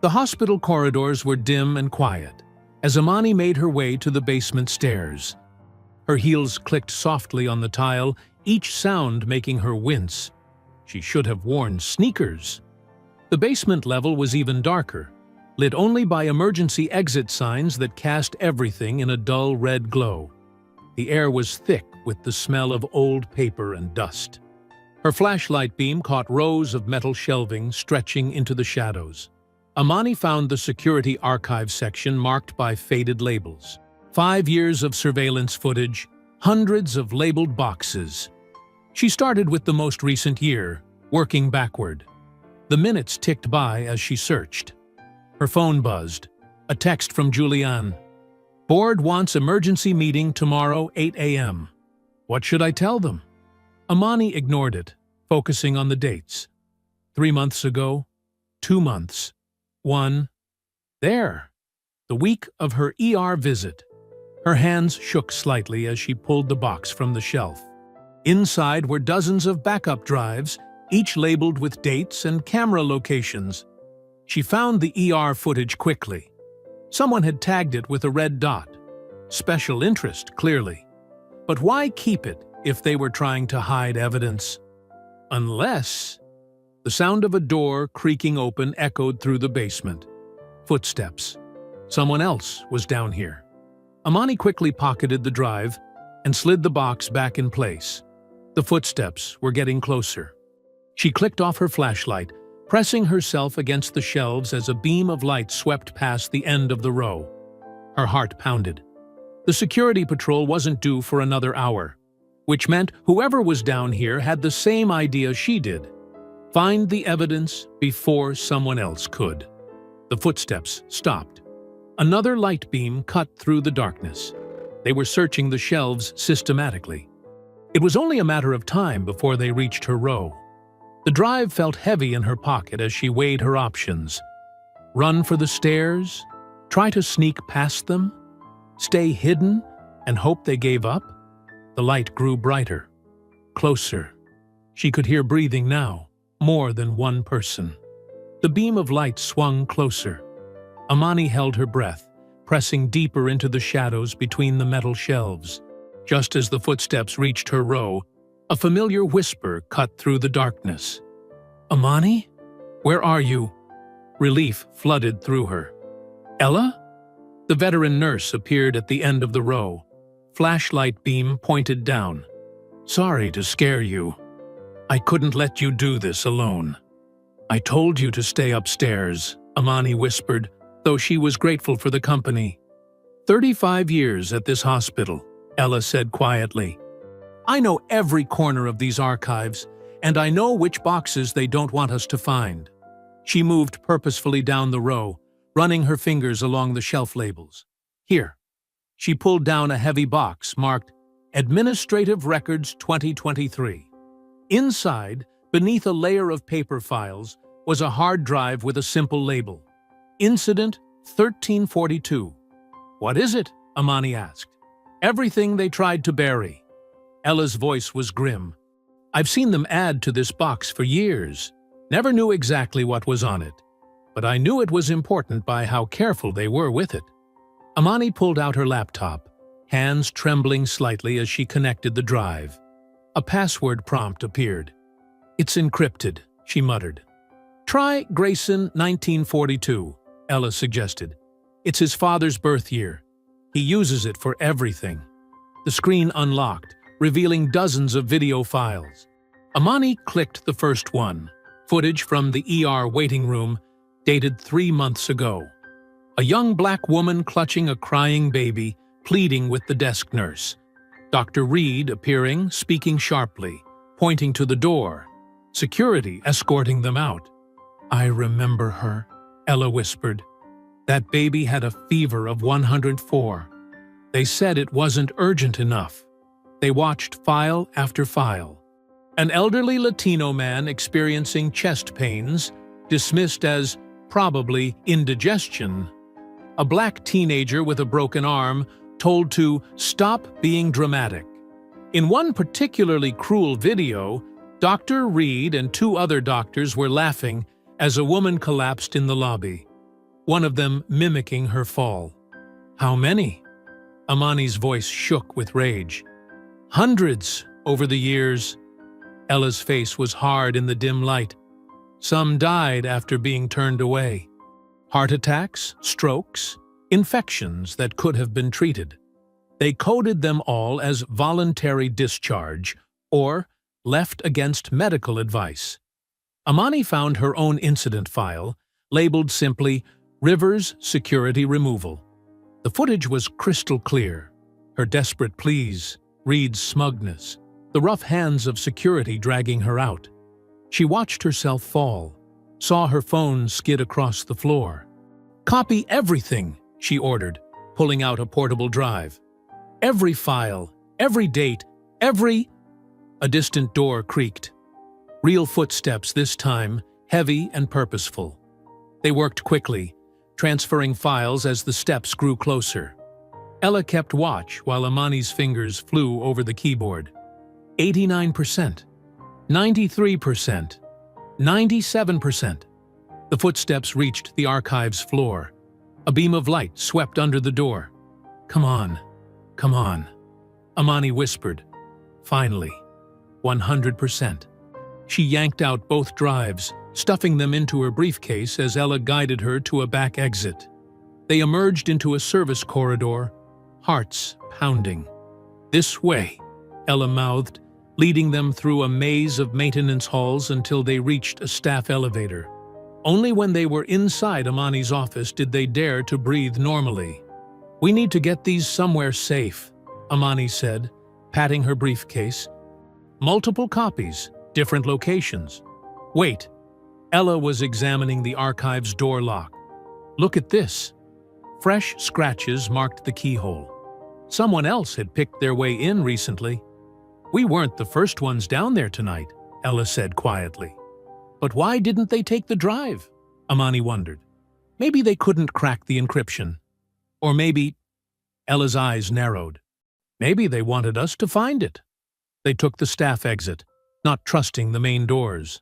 The hospital corridors were dim and quiet as Amani made her way to the basement stairs. Her heels clicked softly on the tile, each sound making her wince. She should have worn sneakers. The basement level was even darker, lit only by emergency exit signs that cast everything in a dull red glow. The air was thick with the smell of old paper and dust. Her flashlight beam caught rows of metal shelving stretching into the shadows. Amani found the security archive section marked by faded labels. 5 years of surveillance footage, hundreds of labeled boxes. She started with the most recent year, working backward. The minutes ticked by as she searched. Her phone buzzed. A text from Julianne. "Board wants emergency meeting tomorrow, 8 a.m. What should I tell them?" Amani ignored it, focusing on the dates. 3 months ago, 2 months, 1. There, the week of her ER visit. Her hands shook slightly as she pulled the box from the shelf. Inside were dozens of backup drives, each labeled with dates and camera locations. She found the ER footage quickly. Someone had tagged it with a red dot. Special interest, clearly. But why keep it if they were trying to hide evidence? Unless... The sound of a door creaking open echoed through the basement. Footsteps. Someone else was down here. Amani quickly pocketed the drive and slid the box back in place. The footsteps were getting closer. She clicked off her flashlight, pressing herself against the shelves as a beam of light swept past the end of the row. Her heart pounded. The security patrol wasn't due for another hour, which meant whoever was down here had the same idea she did. Find the evidence before someone else could. The footsteps stopped. Another light beam cut through the darkness. They were searching the shelves systematically. It was only a matter of time before they reached her row. The drive felt heavy in her pocket as she weighed her options. Run for the stairs? Try to sneak past them? Stay hidden and hope they gave up? The light grew brighter. Closer. She could hear breathing now. More than one person. The beam of light swung closer. Amani held her breath, pressing deeper into the shadows between the metal shelves. Just as the footsteps reached her row, a familiar whisper cut through the darkness. "Amani? Where are you?" Relief flooded through her. "Ella?" The veteran nurse appeared at the end of the row. Flashlight beam pointed down. "Sorry to scare you. I couldn't let you do this alone." "I told you to stay upstairs," Amani whispered, though she was grateful for the company. 35 years at this hospital, Ella said quietly. "I know every corner of these archives, and I know which boxes they don't want us to find." She moved purposefully down the row, running her fingers along the shelf labels. "Here." She pulled down a heavy box marked Administrative Records 2023. Inside, beneath a layer of paper files, was a hard drive with a simple label. Incident 1342. "What is it?" Amani asked. "Everything they tried to bury." Ella's voice was grim. "I've seen them add to this box for years. Never knew exactly what was on it. But I knew it was important by how careful they were with it." Amani pulled out her laptop, hands trembling slightly as she connected the drive. A password prompt appeared. "It's encrypted," she muttered. "Try Grayson 1942, Ella suggested. "It's his father's birth year. He uses it for everything." The screen unlocked, revealing dozens of video files. Amani clicked the first one, footage from the ER waiting room, dated 3 months ago. A young black woman clutching a crying baby, pleading with the desk nurse. Dr. Reed appearing, speaking sharply, pointing to the door. Security escorting them out. "I remember her," Ella whispered. "That baby had a fever of 104. They said it wasn't urgent enough." They watched file after file. An elderly Latino man experiencing chest pains, dismissed as probably indigestion. A black teenager with a broken arm, told to stop being dramatic. In one particularly cruel video, Dr. Reed and 2 other doctors were laughing as a woman collapsed in the lobby, one of them mimicking her fall. "How many?" Amani's voice shook with rage. "Hundreds over the years." Ella's face was hard in the dim light. Some died after being turned away. Heart attacks, strokes, infections that could have been treated. They coded them all as voluntary discharge or left against medical advice. Amani found her own incident file, labeled simply Rivers Security Removal. The footage was crystal clear. Her desperate pleas, Reed's smugness, the rough hands of security dragging her out. She watched herself fall, saw her phone skid across the floor. "Copy everything," she ordered, pulling out a portable drive. "Every file, every date, every—" A distant door creaked. Real footsteps this time, heavy and purposeful. They worked quickly, transferring files as the steps grew closer. Ella kept watch while Amani's fingers flew over the keyboard. 89%, 93%, 97%. The footsteps reached the archive's floor. A beam of light swept under the door. "Come on, come on," Amani whispered. Finally, 100%. She yanked out both drives, stuffing them into her briefcase as Ella guided her to a back exit. They emerged into a service corridor, hearts pounding. "This way," Ella mouthed, leading them through a maze of maintenance halls until they reached a staff elevator. Only when they were inside Amani's office did they dare to breathe normally. "We need to get these somewhere safe," Amani said, patting her briefcase. "Multiple copies, different locations." "Wait." Ella was examining the archive's door lock. "Look at this." Fresh scratches marked the keyhole. Someone else had picked their way in recently. "We weren't the first ones down there tonight," Ella said quietly. "But why didn't they take the drive?" Amani wondered. "Maybe they couldn't crack the encryption. Or maybe—" Ella's eyes narrowed. "Maybe they wanted us to find it." They took the staff exit, not trusting the main doors.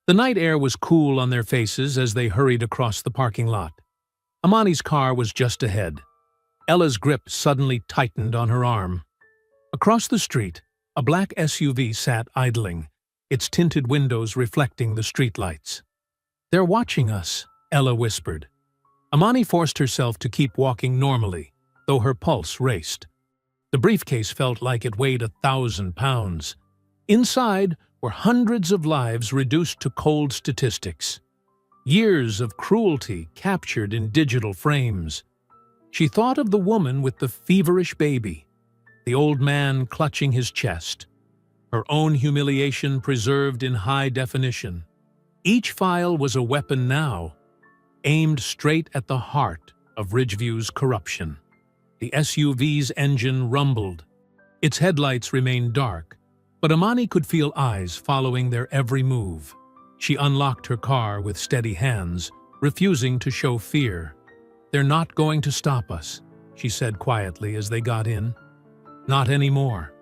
The night air was cool on their faces as they hurried across the parking lot. Amani's car was just ahead. Ella's grip suddenly tightened on her arm. Across the street, a black SUV sat idling, its tinted windows reflecting the streetlights. "They're watching us," Ella whispered. Amani forced herself to keep walking normally, though her pulse raced. The briefcase felt like it weighed 1,000 pounds. Inside were hundreds of lives reduced to cold statistics. Years of cruelty captured in digital frames. She thought of the woman with the feverish baby, the old man clutching his chest, her own humiliation preserved in high definition. Each file was a weapon now, aimed straight at the heart of Ridgeview's corruption. The SUV's engine rumbled. Its headlights remained dark, but Amani could feel eyes following their every move. She unlocked her car with steady hands, refusing to show fear. "They're not going to stop us," she said quietly as they got in. "Not anymore."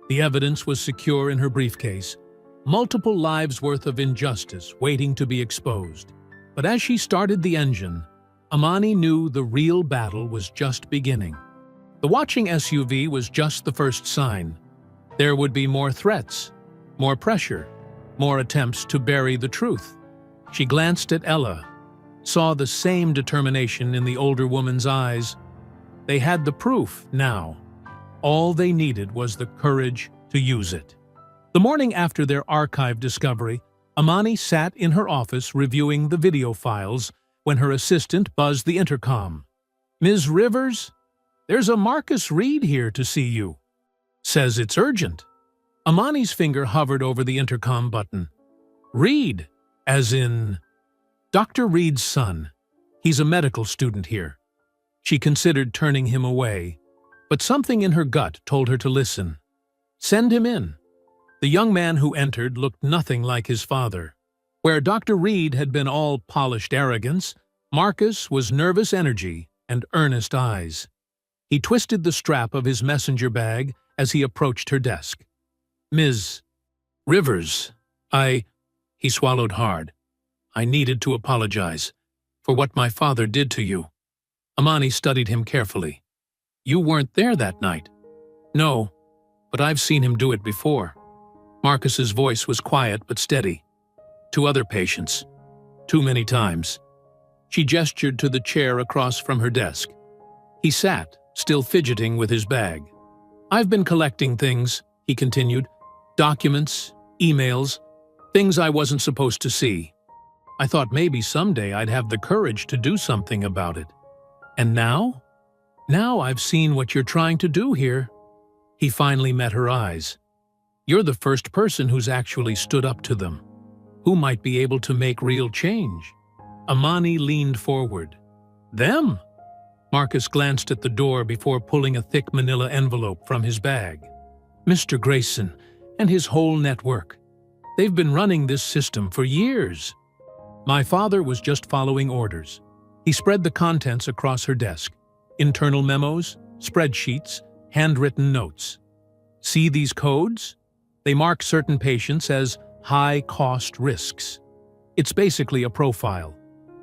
The evidence was secure in her briefcase, multiple lives' worth of injustice waiting to be exposed. But as she started the engine, Amani knew the real battle was just beginning. The watching SUV was just the first sign. There would be more threats, more pressure, more attempts to bury the truth. She glanced at Ella, saw the same determination in the older woman's eyes. They had the proof now. All they needed was the courage to use it. The morning after their archive discovery, Amani sat in her office reviewing the video files when her assistant buzzed the intercom. "Ms. Rivers, there's a Marcus Reed here to see you. Says it's urgent." Amani's finger hovered over the intercom button. "Reed, as in—" "Dr. Reed's son. He's a medical student here." She considered turning him away, but something in her gut told her to listen. "Send him in." The young man who entered looked nothing like his father. Where Dr. Reed had been all polished arrogance, Marcus was nervous energy and earnest eyes. He twisted the strap of his messenger bag as he approached her desk. "Ms. Rivers, He swallowed hard. "I needed to apologize for what my father did to you." Amani studied him carefully. "You weren't there that night." "No, but I've seen him do it before." Marcus's voice was quiet but steady. "To other patients. Too many times." She gestured to the chair across from her desk. He sat, still fidgeting with his bag. "I've been collecting things," he continued. "Documents, emails, things I wasn't supposed to see. I thought maybe someday I'd have the courage to do something about it. And now? Now I've seen what you're trying to do here." He finally met her eyes. "You're the first person who's actually stood up to them. Who might be able to make real change?" Amani leaned forward. "Them?" Marcus glanced at the door before pulling a thick manila envelope from his bag. "Mr. Grayson and his whole network. They've been running this system for years." My father was just following orders. He spread the contents across her desk. Internal memos, spreadsheets, handwritten notes. "See these codes? They mark certain patients as high-cost risks. It's basically a profile.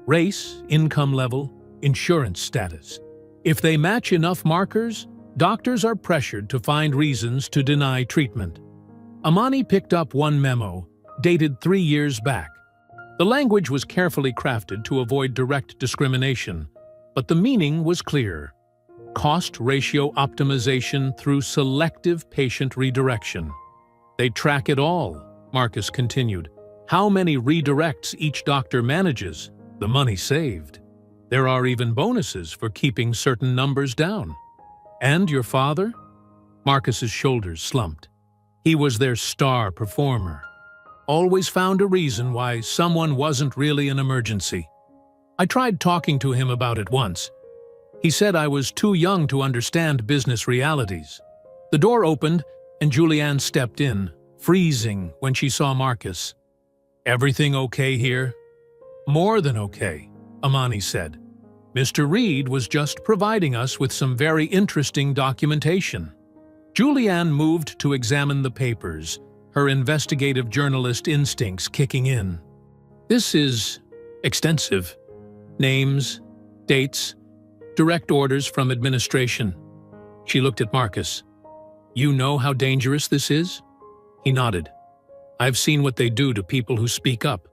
Race, income level, insurance status. If they match enough markers, doctors are pressured to find reasons to deny treatment." Amani picked up one memo, dated 3 years back. The language was carefully crafted to avoid direct discrimination, but the meaning was clear. Cost ratio optimization through selective patient redirection. "They track it all," Marcus continued. "How many redirects each doctor manages, the money saved. There are even bonuses for keeping certain numbers down." "And your father?" Marcus's shoulders slumped. He was their star performer. Always found a reason why someone wasn't really an emergency. I tried talking to him about it once. He said I was too young to understand business realities. The door opened and Julianne stepped in, freezing when she saw Marcus. "Everything okay here?" "More than okay," Amani said. "Mr. Reed was just providing us with some very interesting documentation." Julianne moved to examine the papers, her investigative journalist instincts kicking in. "This is extensive. Names, dates, direct orders from administration." She looked at Marcus. "You know how dangerous this is?" He nodded. "I've seen what they do to people who speak up,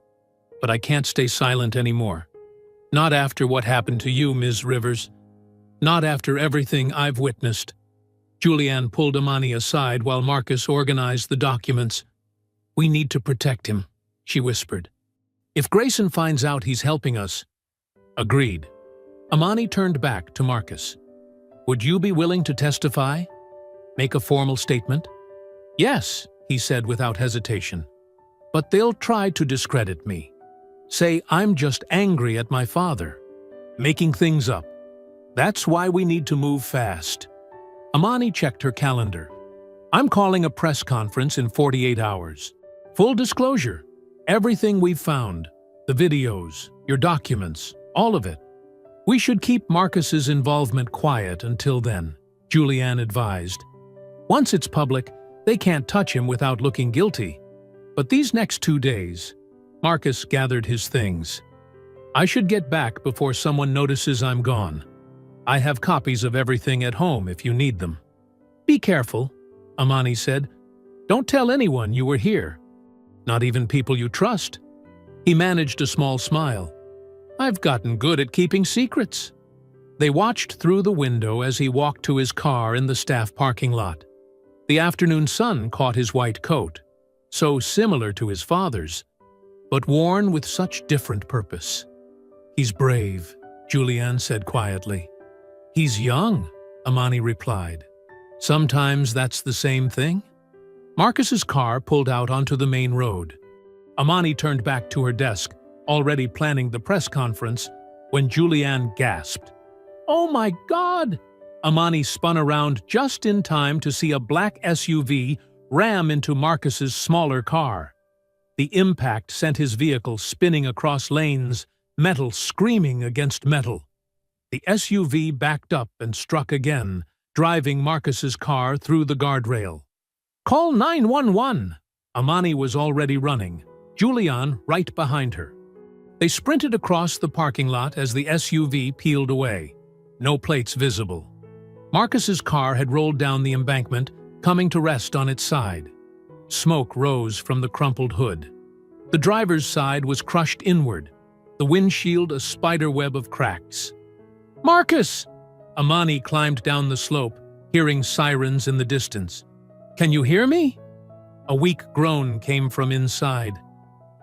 but I can't stay silent anymore. Not after what happened to you, Ms. Rivers. Not after everything I've witnessed." Julianne pulled Amani aside while Marcus organized the documents. "We need to protect him," she whispered. "If Grayson finds out he's helping us—" "Agreed." Amani turned back to Marcus. "Would you be willing to testify? Make a formal statement?" "Yes," he said without hesitation. "But they'll try to discredit me. Say I'm just angry at my father. Making things up. That's why we need to move fast." Amani checked her calendar. "I'm calling a press conference in 48 hours. Full disclosure. Everything we've found. The videos, your documents, all of it. We should keep Marcus's involvement quiet until then," Julianne advised. "Once it's public, they can't touch him without looking guilty. But these next 2 days..." Marcus gathered his things. "I should get back before someone notices I'm gone. I have copies of everything at home if you need them." "Be careful," Amani said. "Don't tell anyone you were here. Not even people you trust." He managed a small smile. "I've gotten good at keeping secrets." They watched through the window as he walked to his car in the staff parking lot. The afternoon sun caught his white coat, so similar to his father's, but worn with such different purpose. "He's brave," Julianne said quietly. "He's young," Amani replied. "Sometimes that's the same thing." Marcus's car pulled out onto the main road. Amani turned back to her desk, already planning the press conference, when Julianne gasped. "Oh my God!" Amani spun around just in time to see a black SUV ram into Marcus's smaller car. The impact sent his vehicle spinning across lanes, metal screaming against metal. The SUV backed up and struck again, driving Marcus's car through the guardrail. "Call 911!" Amani was already running, Julianne right behind her. They sprinted across the parking lot as the SUV peeled away. No plates visible. Marcus's car had rolled down the embankment, coming to rest on its side. Smoke rose from the crumpled hood. The driver's side was crushed inward, the windshield a spiderweb of cracks. "Marcus!" Amani climbed down the slope, hearing sirens in the distance. "Can you hear me?" A weak groan came from inside.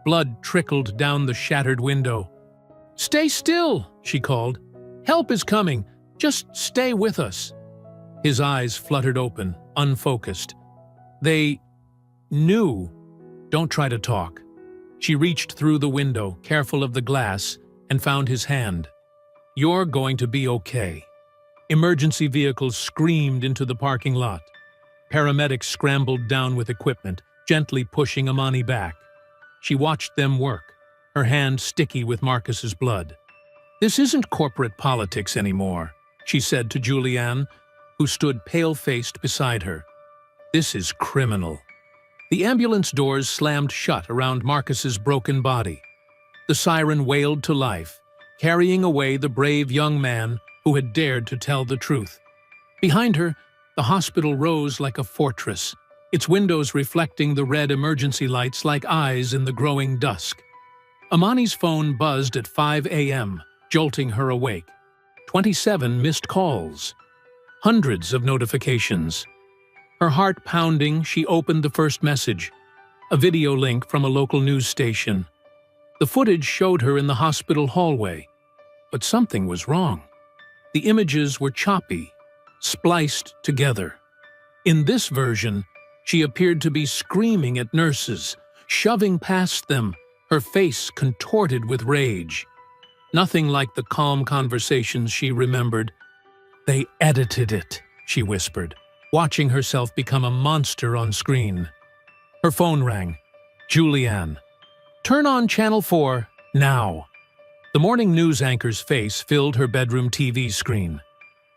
Blood trickled down the shattered window. "Stay still," she called. "Help is coming. Just stay with us." His eyes fluttered open, unfocused. "They knew. Don't try to talk." She reached through the window, careful of the glass, and found his hand. "You're going to be okay." Emergency vehicles screamed into the parking lot. Paramedics scrambled down with equipment, gently pushing Amani back. She watched them work, her hand sticky with Marcus's blood. "This isn't corporate politics anymore," she said to Julianne, who stood pale-faced beside her. "This is criminal." The ambulance doors slammed shut around Marcus's broken body. The siren wailed to life, carrying away the brave young man who had dared to tell the truth. Behind her, the hospital rose like a fortress, its windows reflecting the red emergency lights like eyes in the growing dusk. Amani's phone buzzed at 5 a.m., jolting her awake. 27 missed calls. Hundreds of notifications. Her heart pounding, she opened the first message, a video link from a local news station. The footage showed her in the hospital hallway, but something was wrong. The images were choppy, spliced together. In this version, she appeared to be screaming at nurses, shoving past them, her face contorted with rage. Nothing like the calm conversations she remembered. "They edited it," she whispered, watching herself become a monster on screen. Her phone rang. Julianne. "Turn on Channel 4, now." The morning news anchor's face filled her bedroom TV screen.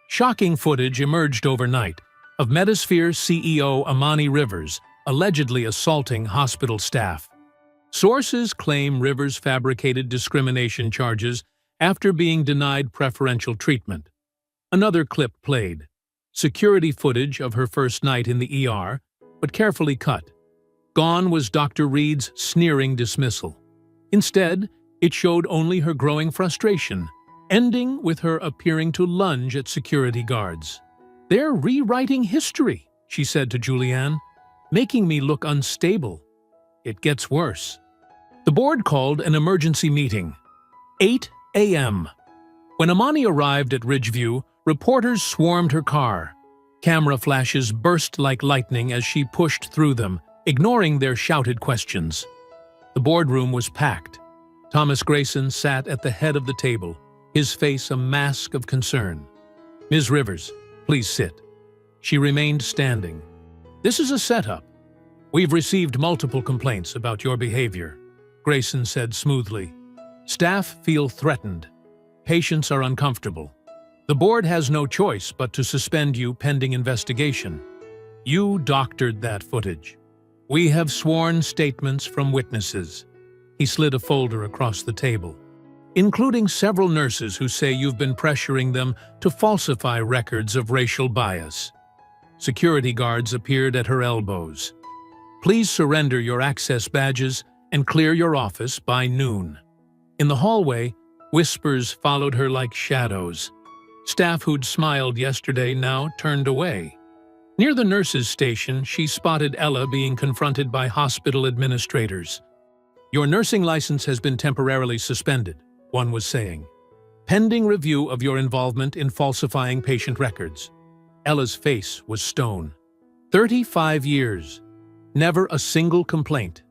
Shocking footage emerged overnight of Metasphere CEO Amani Rivers allegedly assaulting hospital staff. Sources claim Rivers fabricated discrimination charges after being denied preferential treatment. Another clip played. Security footage of her first night in the ER, but carefully cut. Gone was Dr. Reed's sneering dismissal. Instead, it showed only her growing frustration, ending with her appearing to lunge at security guards. "They're rewriting history," she said to Julianne, "making me look unstable. It gets worse." The board called an emergency meeting. 8 a.m. When Amani arrived at Ridgeview, reporters swarmed her car. Camera flashes burst like lightning as she pushed through them, ignoring their shouted questions. The boardroom was packed. Thomas Grayson sat at the head of the table, his face a mask of concern. "Ms. Rivers, please sit." She remained standing. "This is a setup. We've received multiple complaints about your behavior," Grayson said smoothly. "Staff feel threatened. Patients are uncomfortable. The board has no choice but to suspend you pending investigation. You doctored that footage. We have sworn statements from witnesses." He slid a folder across the table, "including several nurses who say you've been pressuring them to falsify records of racial bias." Security guards appeared at her elbows. "Please surrender your access badges and clear your office by noon." In the hallway, whispers followed her like shadows. Staff who'd smiled yesterday now turned away. Near the nurses' station, she spotted Ella being confronted by hospital administrators. "Your nursing license has been temporarily suspended," one was saying, "pending review of your involvement in falsifying patient records." Ella's face was stone. 35 years. Never a single complaint.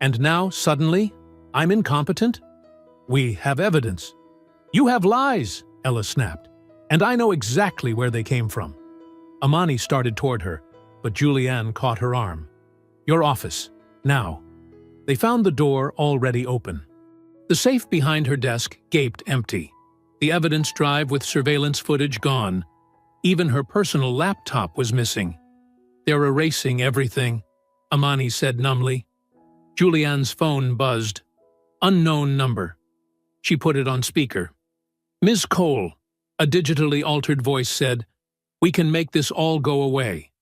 And now, suddenly, I'm incompetent? "We have evidence." "You have lies," Ella snapped. "And I know exactly where they came from." Amani started toward her, but Julianne caught her arm. "Your office, now." They found the door already open. The safe behind her desk gaped empty. The evidence drive with surveillance footage gone. Even her personal laptop was missing. "They're erasing everything," Amani said numbly. Julianne's phone buzzed. Unknown number. She put it on speaker. "Ms. Cole," a digitally altered voice said, "we can make this all go away.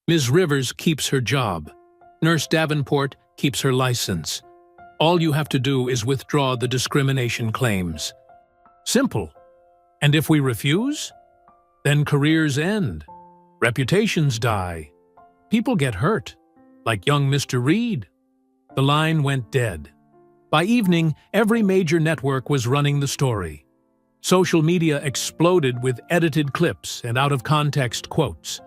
Ms. Rivers keeps her job. Nurse Davenport keeps her license. All you have to do is withdraw the discrimination claims. Simple. And if we refuse? Then careers end. Reputations die. People get hurt, like young Mr. Reed." The line went dead. By evening, every major network was running the story. Social media exploded with edited clips and out-of-context quotes.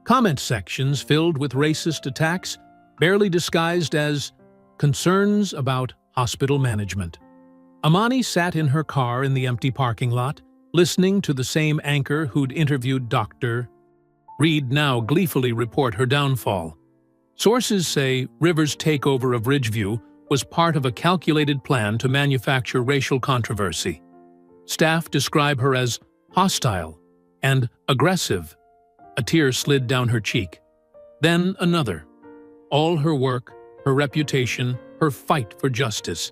Comment sections filled with racist attacks, barely disguised as concerns about hospital management. Amani sat in her car in the empty parking lot, listening to the same anchor who'd interviewed Dr. Reed now gleefully report her downfall. Sources say Rivers' takeover of Ridgeview was part of a calculated plan to manufacture racial controversy. Staff describe her as hostile and aggressive. A tear slid down her cheek. Then another. All her work, her reputation, her fight for justice,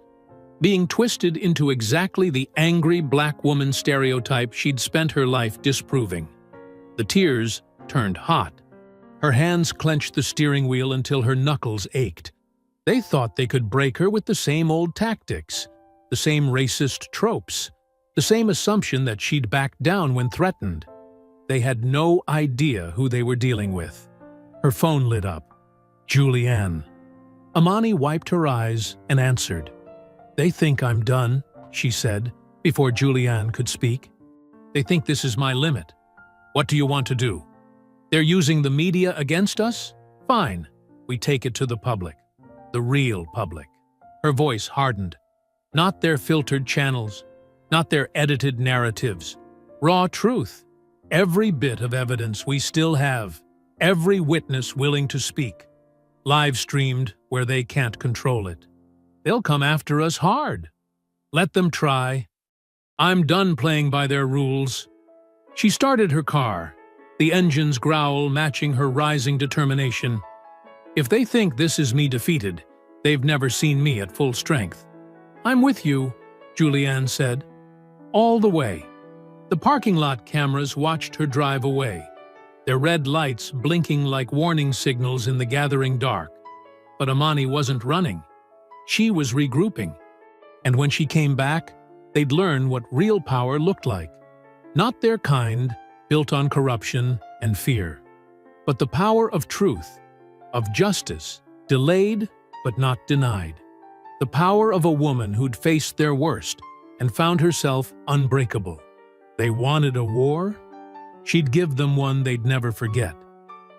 being twisted into exactly the angry black woman stereotype she'd spent her life disproving. The tears turned hot. Her hands clenched the steering wheel until her knuckles ached. They thought they could break her with the same old tactics, the same racist tropes, the same assumption that she'd back down when threatened. They had no idea who they were dealing with. Her phone lit up. Julianne. Amani wiped her eyes and answered. "They think I'm done," she said, before Julianne could speak. "They think this is my limit. What do you want to do? They're using the media against us? Fine, we take it to the public. The real public." Her voice hardened. Not their filtered channels, not their edited narratives. Raw truth. Every bit of evidence we still have. Every witness willing to speak. Live streamed where they can't control it. They'll come after us hard. Let them try. I'm done playing by their rules. She started her car, the engine's growl matching her rising determination. If they think this is me defeated, they've never seen me at full strength. "I'm with you," Julianne said. "All the way." The parking lot cameras watched her drive away, their red lights blinking like warning signals in the gathering dark. But Amani wasn't running. She was regrouping. And when she came back, they'd learn what real power looked like. Not their kind, built on corruption and fear, but the power of truth, of justice, delayed but not denied. The power of a woman who'd faced their worst and found herself unbreakable. They wanted a war? She'd give them one they'd never forget.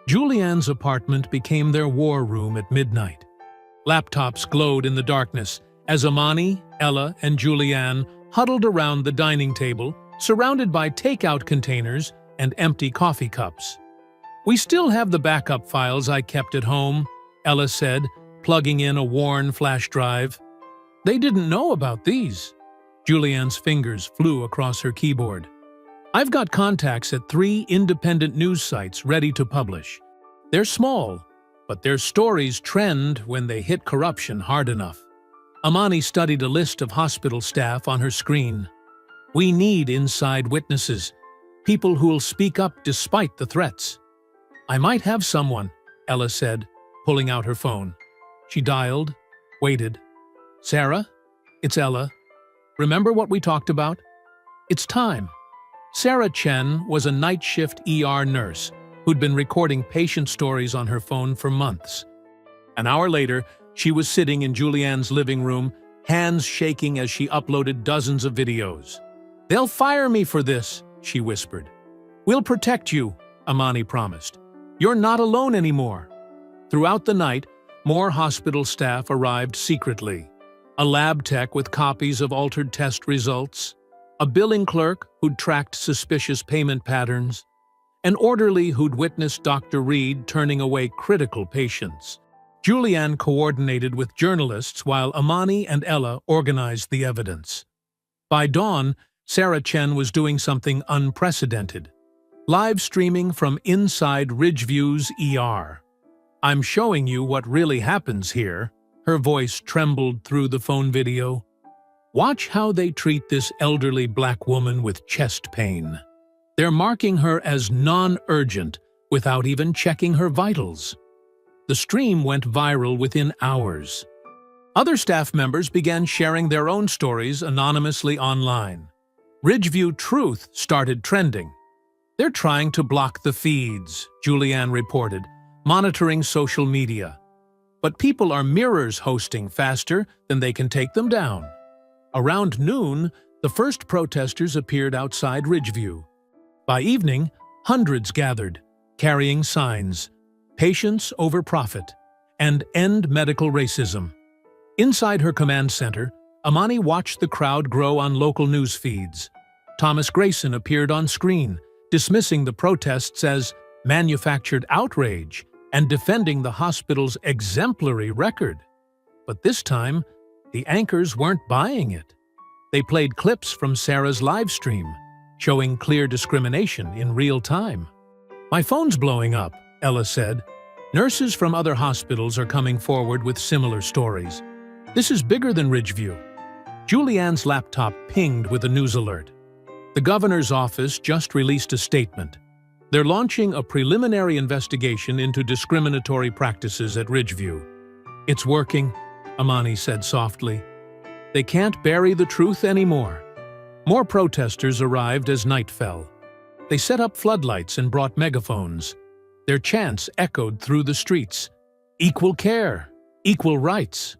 Julianne's apartment became their war room at midnight. Laptops glowed in the darkness as Amani, Ella, and Julianne huddled around the dining table, surrounded by takeout containers and empty coffee cups. "We still have the backup files I kept at home," Ella said, plugging in a worn flash drive. "They didn't know about these." Julianne's fingers flew across her keyboard. "I've got contacts at 3 independent news sites ready to publish. They're small, but their stories trend when they hit corruption hard enough." Amani studied a list of hospital staff on her screen. "We need inside witnesses, people who'll speak up despite the threats." "I might have someone," Ella said, pulling out her phone. She dialed, waited. "Sarah? It's Ella. Remember what we talked about? It's time." Sarah Chen was a night shift ER nurse who'd been recording patient stories on her phone for months. An hour later, she was sitting in Julianne's living room, hands shaking as she uploaded dozens of videos. "They'll fire me for this," she whispered. "We'll protect you," Amani promised. "You're not alone anymore." Throughout the night, more hospital staff arrived secretly. A lab tech with copies of altered test results, a billing clerk who'd tracked suspicious payment patterns, an orderly who'd witnessed Dr. Reed turning away critical patients. Julianne coordinated with journalists while Amani and Ella organized the evidence. By dawn, Sarah Chen was doing something unprecedented. Live streaming from inside Ridgeview's ER. "I'm showing you what really happens here." Her voice trembled through the phone video. "Watch how they treat this elderly black woman with chest pain. They're marking her as non-urgent without even checking her vitals." The stream went viral within hours. Other staff members began sharing their own stories anonymously online. Ridgeview Truth started trending. "They're trying to block the feeds," Julianne reported, monitoring social media. "But people are mirrors hosting faster than they can take them down." Around noon, the first protesters appeared outside Ridgeview. By evening, hundreds gathered, carrying signs, "Patience over profit," and "End medical racism." Inside her command center, Amani watched the crowd grow on local news feeds. Thomas Grayson appeared on screen, dismissing the protests as manufactured outrage and defending the hospital's exemplary record. But this time, The anchors weren't buying it. They played clips from Sarah's live stream, showing clear discrimination in real time. "My phone's blowing up," Ella said. "Nurses from other hospitals are coming forward with similar stories. This is bigger than Ridgeview." Julianne's laptop pinged with a news alert. The governor's office just released a statement. They're launching a preliminary investigation into discriminatory practices at Ridgeview. "It's working," Amani said softly. "They can't bury the truth anymore." More protesters arrived as night fell. They set up floodlights and brought megaphones. Their chants echoed through the streets. "Equal care! Equal rights!"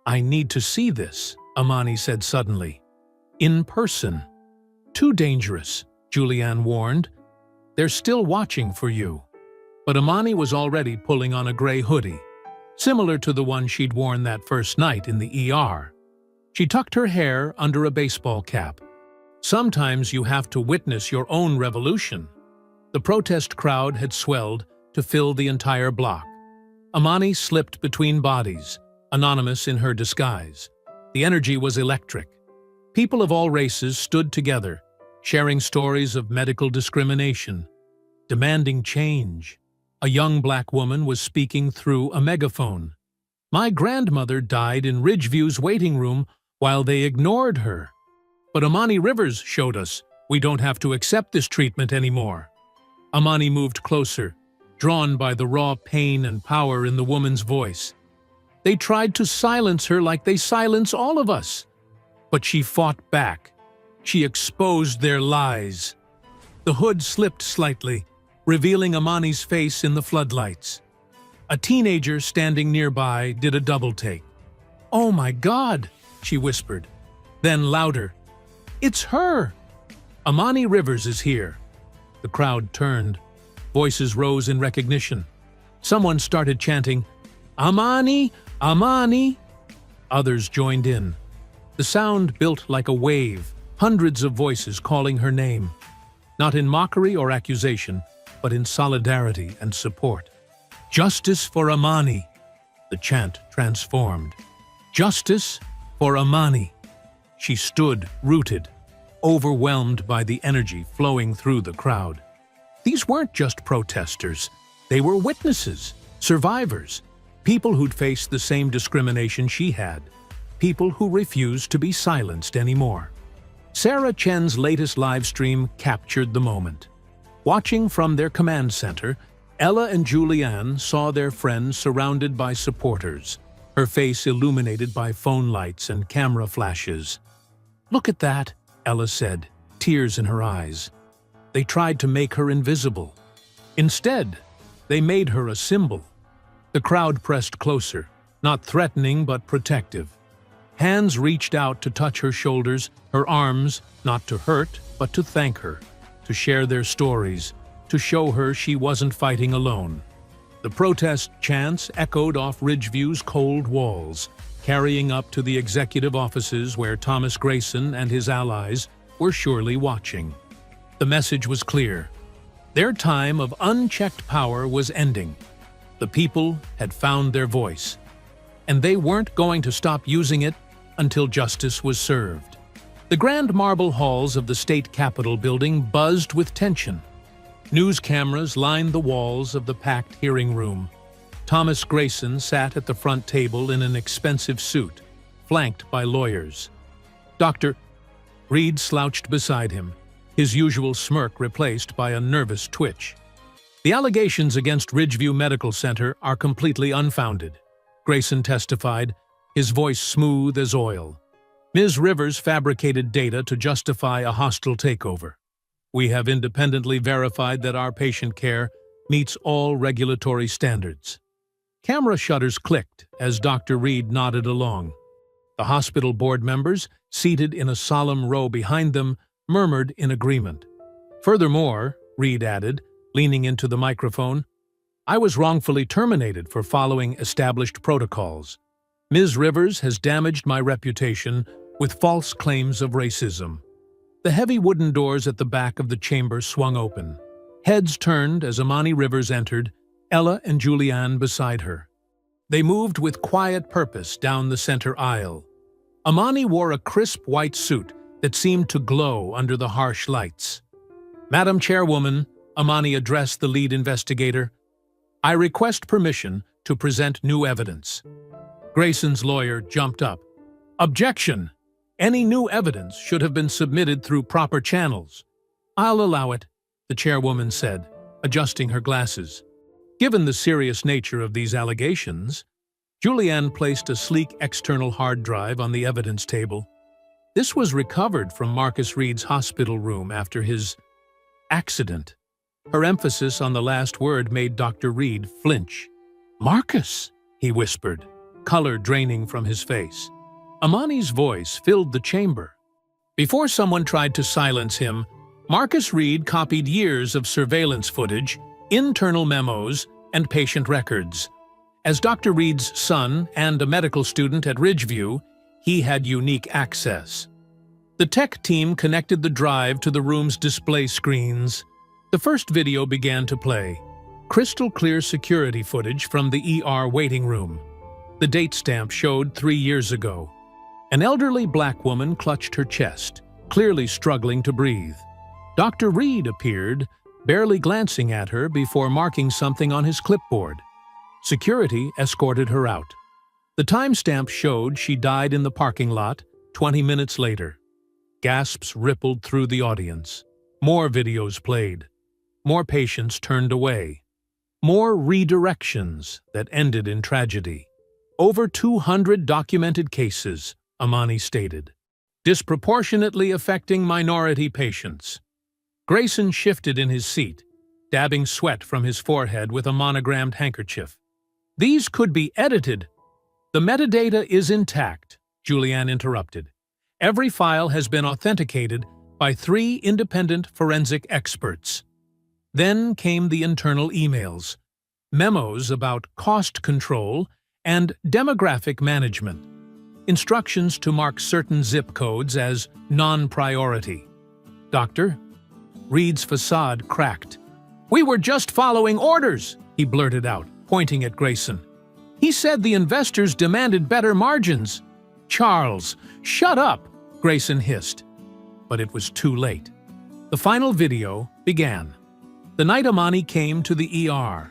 "I need to see this," Amani said suddenly. "In person." "Too dangerous," Julianne warned. "They're still watching for you." But Amani was already pulling on a gray hoodie, similar to the one she'd worn that first night in the ER. She tucked her hair under a baseball cap. Sometimes you have to witness your own revolution. The protest crowd had swelled to fill the entire block. Amani slipped between bodies, anonymous in her disguise. The energy was electric. People of all races stood together, sharing stories of medical discrimination, demanding change. A young black woman was speaking through a megaphone. "My grandmother died in Ridgeview's waiting room while they ignored her. But Amani Rivers showed us we don't have to accept this treatment anymore." Amani moved closer, drawn by the raw pain and power in the woman's voice. "They tried to silence her like they silence all of us. But she fought back. She exposed their lies." The hood slipped slightly, revealing Amani's face in the floodlights. A teenager standing nearby did a double-take. "Oh my God," she whispered. Then louder, "It's her! Amani Rivers is here." The crowd turned. Voices rose in recognition. Someone started chanting, "Amani! Amani!" Others joined in. The sound built like a wave, hundreds of voices calling her name. Not in mockery or accusation, but in solidarity and support. "Justice for Amani!" The chant transformed. "Justice for Amani!" She stood rooted, overwhelmed by the energy flowing through the crowd. These weren't just protesters. They were witnesses, survivors, people who'd faced the same discrimination she had, people who refused to be silenced anymore. Sarah Chen's latest live stream captured the moment. Watching from their command center, Ella and Julianne saw their friend surrounded by supporters, her face illuminated by phone lights and camera flashes. "Look at that," Ella said, tears in her eyes. "They tried to make her invisible. Instead, they made her a symbol." The crowd pressed closer, not threatening but protective. Hands reached out to touch her shoulders, her arms, not to hurt, but to thank her, to share their stories, to show her she wasn't fighting alone. The protest chants echoed off Ridgeview's cold walls, carrying up to the executive offices where Thomas Grayson and his allies were surely watching. The message was clear. Their time of unchecked power was ending. The people had found their voice, and they weren't going to stop using it until justice was served. The grand marble halls of the state capitol building buzzed with tension. News cameras lined the walls of the packed hearing room. Thomas Grayson sat at the front table in an expensive suit, flanked by lawyers. Dr. Reed slouched beside him, his usual smirk replaced by a nervous twitch. "The allegations against Ridgeview Medical Center are completely unfounded," Grayson testified, his voice smooth as oil. "Ms. Rivers fabricated data to justify a hostile takeover. We have independently verified that our patient care meets all regulatory standards." Camera shutters clicked as Dr. Reed nodded along. The hospital board members, seated in a solemn row behind them, murmured in agreement. "Furthermore," Reed added, leaning into the microphone, "I was wrongfully terminated for following established protocols. Ms. Rivers has damaged my reputation with false claims of racism." The heavy wooden doors at the back of the chamber swung open. Heads turned as Amani Rivers entered, Ella and Julianne beside her. They moved with quiet purpose down the center aisle, Amani wore a crisp white suit that seemed to glow under the harsh lights. "Madam Chairwoman," Amani addressed the lead investigator, "I request permission to present new evidence." Grayson's lawyer jumped up. "Objection! Any new evidence should have been submitted through proper channels." "I'll allow it," the chairwoman said, adjusting her glasses. Given the serious nature of these allegations, Julianne placed a sleek external hard drive on the evidence table. This was recovered from Marcus Reed's hospital room after his accident. Her emphasis on the last word made Dr. Reed flinch. "Marcus," he whispered, color draining from his face. Amani's voice filled the chamber. Before someone tried to silence him, Marcus Reed copied years of surveillance footage, internal memos, and patient records. As Dr. Reed's son and a medical student at Ridgeview, he had unique access. The tech team connected the drive to the room's display screens. The first video began to play, crystal-clear security footage from the ER waiting room. The date stamp showed 3 years ago. An elderly black woman clutched her chest, clearly struggling to breathe. Dr. Reed appeared, barely glancing at her before marking something on his clipboard. Security escorted her out. The timestamp showed she died in the parking lot 20 minutes later. Gasps rippled through the audience. More videos played. More patients turned away. More redirections that ended in tragedy. Over 200 documented cases, Amani stated, disproportionately affecting minority patients. Grayson shifted in his seat, dabbing sweat from his forehead with a monogrammed handkerchief. "These could be edited." "The metadata is intact," Julianne interrupted. "Every file has been authenticated by 3 independent forensic experts." Then came the internal emails, memos about cost control and demographic management, instructions to mark certain zip codes as non-priority. "Doctor?" Reed's facade cracked. "We were just following orders," he blurted out, pointing at Grayson. "He said the investors demanded better margins." "Charles, shut up," Grayson hissed. But it was too late. The final video began. The night Amani came to the ER.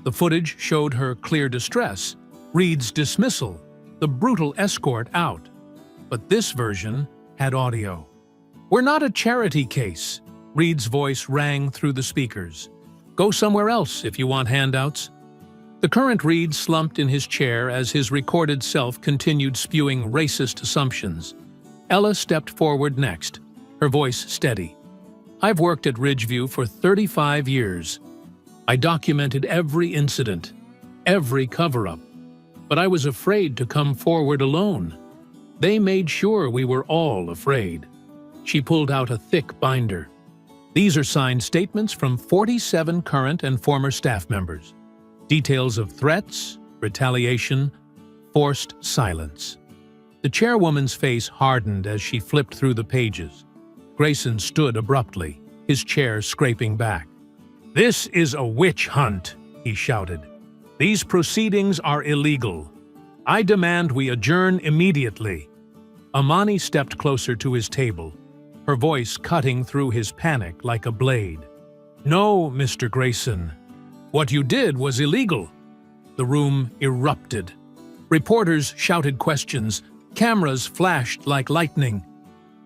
The footage showed her clear distress, Reed's dismissal, the brutal escort out. But this version had audio. "We're not a charity case," Reed's voice rang through the speakers. "Go somewhere else if you want handouts." The current Reed slumped in his chair as his recorded self continued spewing racist assumptions. Ella stepped forward next, her voice steady. "I've worked at Ridgeview for 35 years. I documented every incident, every cover-up, but I was afraid to come forward alone. They made sure we were all afraid." She pulled out a thick binder. These are signed statements from 47 current and former staff members. Details of threats, retaliation, forced silence. The chairwoman's face hardened as she flipped through the pages. Grayson stood abruptly, his chair scraping back. "This is a witch hunt," he shouted. "These proceedings are illegal. I demand we adjourn immediately." Amani stepped closer to his table, her voice cutting through his panic like a blade. "No, Mr. Grayson. What you did was illegal." The room erupted. Reporters shouted questions. Cameras flashed like lightning.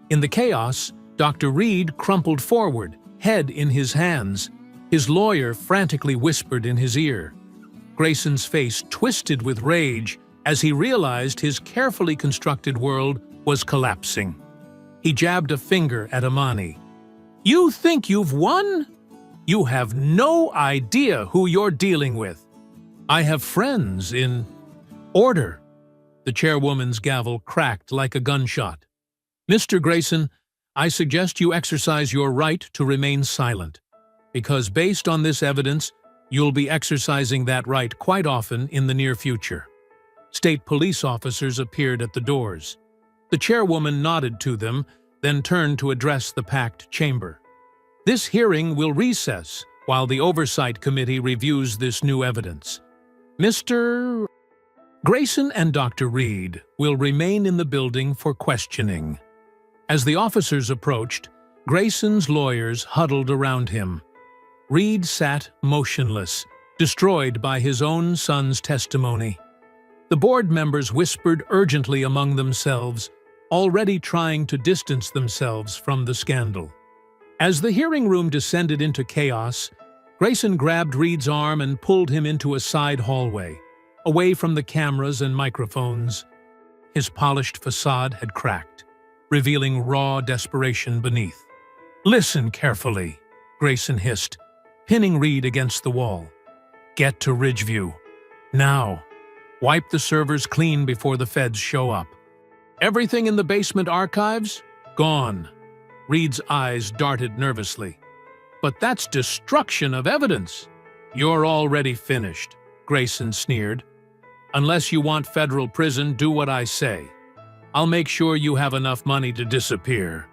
In the chaos, Dr. Reed crumpled forward, head in his hands. His lawyer frantically whispered in his ear. Grayson's face twisted with rage as he realized his carefully constructed world was collapsing. He jabbed a finger at Amani. "You think you've won? You have no idea who you're dealing with. I have friends in order." The chairwoman's gavel cracked like a gunshot. "Mr. Grayson, I suggest you exercise your right to remain silent, because based on this evidence, you'll be exercising that right quite often in the near future." State police officers appeared at the doors. The chairwoman nodded to them, then turned to address the packed chamber. "This hearing will recess while the Oversight Committee reviews this new evidence. Mr. Grayson and Dr. Reed will remain in the building for questioning. As the officers approached, Grayson's lawyers huddled around him. Reed sat motionless, destroyed by his own son's testimony. The board members whispered urgently among themselves, already trying to distance themselves from the scandal. As the hearing room descended into chaos, Grayson grabbed Reed's arm and pulled him into a side hallway, away from the cameras and microphones. His polished facade had cracked, revealing raw desperation beneath. "Listen carefully," Grayson hissed, pinning Reed against the wall. "Get to Ridgeview. Now. Wipe the servers clean before the feds show up. Everything in the basement archives? Gone." Reed's eyes darted nervously. "But that's destruction of evidence." "You're already finished," Grayson sneered. "Unless you want federal prison, do what I say. I'll make sure you have enough money to disappear."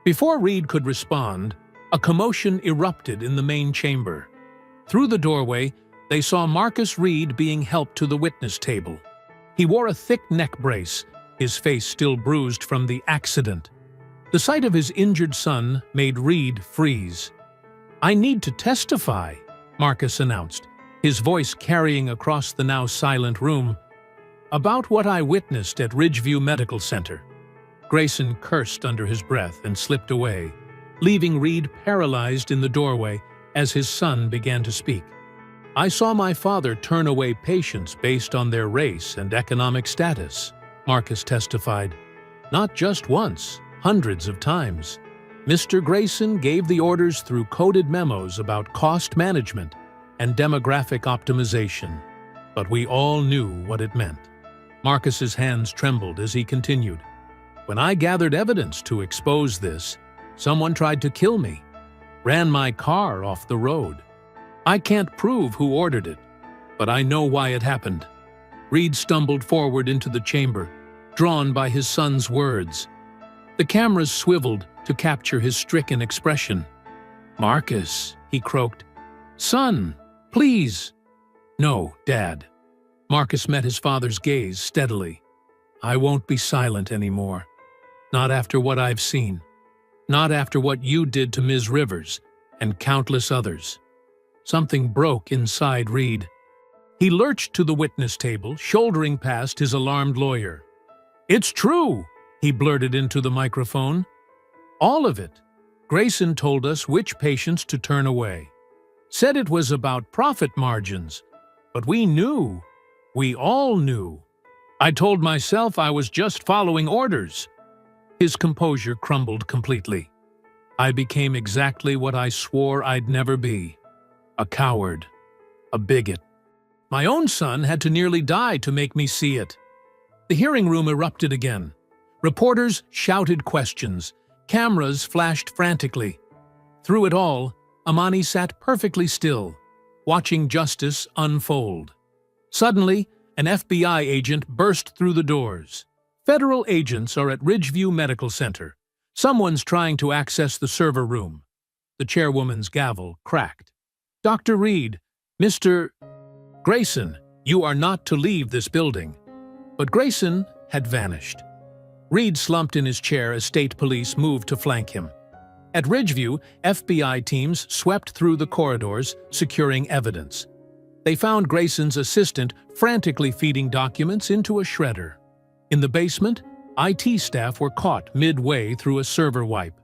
Before Reed could respond, a commotion erupted in the main chamber. Through the doorway, they saw Marcus Reed being helped to the witness table. He wore a thick neck brace, his face still bruised from the accident. The sight of his injured son made Reed freeze. "I need to testify," Marcus announced, his voice carrying across the now silent room, "about what I witnessed at Ridgeview Medical Center." Grayson cursed under his breath and slipped away, leaving Reed paralyzed in the doorway as his son began to speak. "I saw my father turn away patients based on their race and economic status," Marcus testified. "Not just once, hundreds of times. Mr. Grayson gave the orders through coded memos about cost management and demographic optimization, but we all knew what it meant." Marcus's hands trembled as he continued. "When I gathered evidence to expose this, someone tried to kill me, ran my car off the road. I can't prove who ordered it, but I know why it happened." Reed stumbled forward into the chamber, drawn by his son's words. The cameras swiveled to capture his stricken expression. "Marcus," he croaked. "Son, please." "No, Dad." Marcus met his father's gaze steadily. "I won't be silent anymore. Not after what I've seen. Not after what you did to Ms. Rivers and countless others." Something broke inside Reed. He lurched to the witness table, shouldering past his alarmed lawyer. "It's true," he blurted into the microphone. "All of it. Grayson told us which patients to turn away. Said it was about profit margins. But we knew. We all knew. I told myself I was just following orders." His composure crumbled completely. "I became exactly what I swore I'd never be. A coward. A bigot. My own son had to nearly die to make me see it." The hearing room erupted again. Reporters shouted questions. Cameras flashed frantically. Through it all, Amani sat perfectly still, watching justice unfold. Suddenly, an FBI agent burst through the doors. "Federal agents are at Ridgeview Medical Center. Someone's trying to access the server room." The chairwoman's gavel cracked. "Dr. Reed, Mr. Grayson, you are not to leave this building." But Grayson had vanished. Reed slumped in his chair as state police moved to flank him. At Ridgeview, FBI teams swept through the corridors, securing evidence. They found Grayson's assistant frantically feeding documents into a shredder. In the basement, IT staff were caught midway through a server wipe.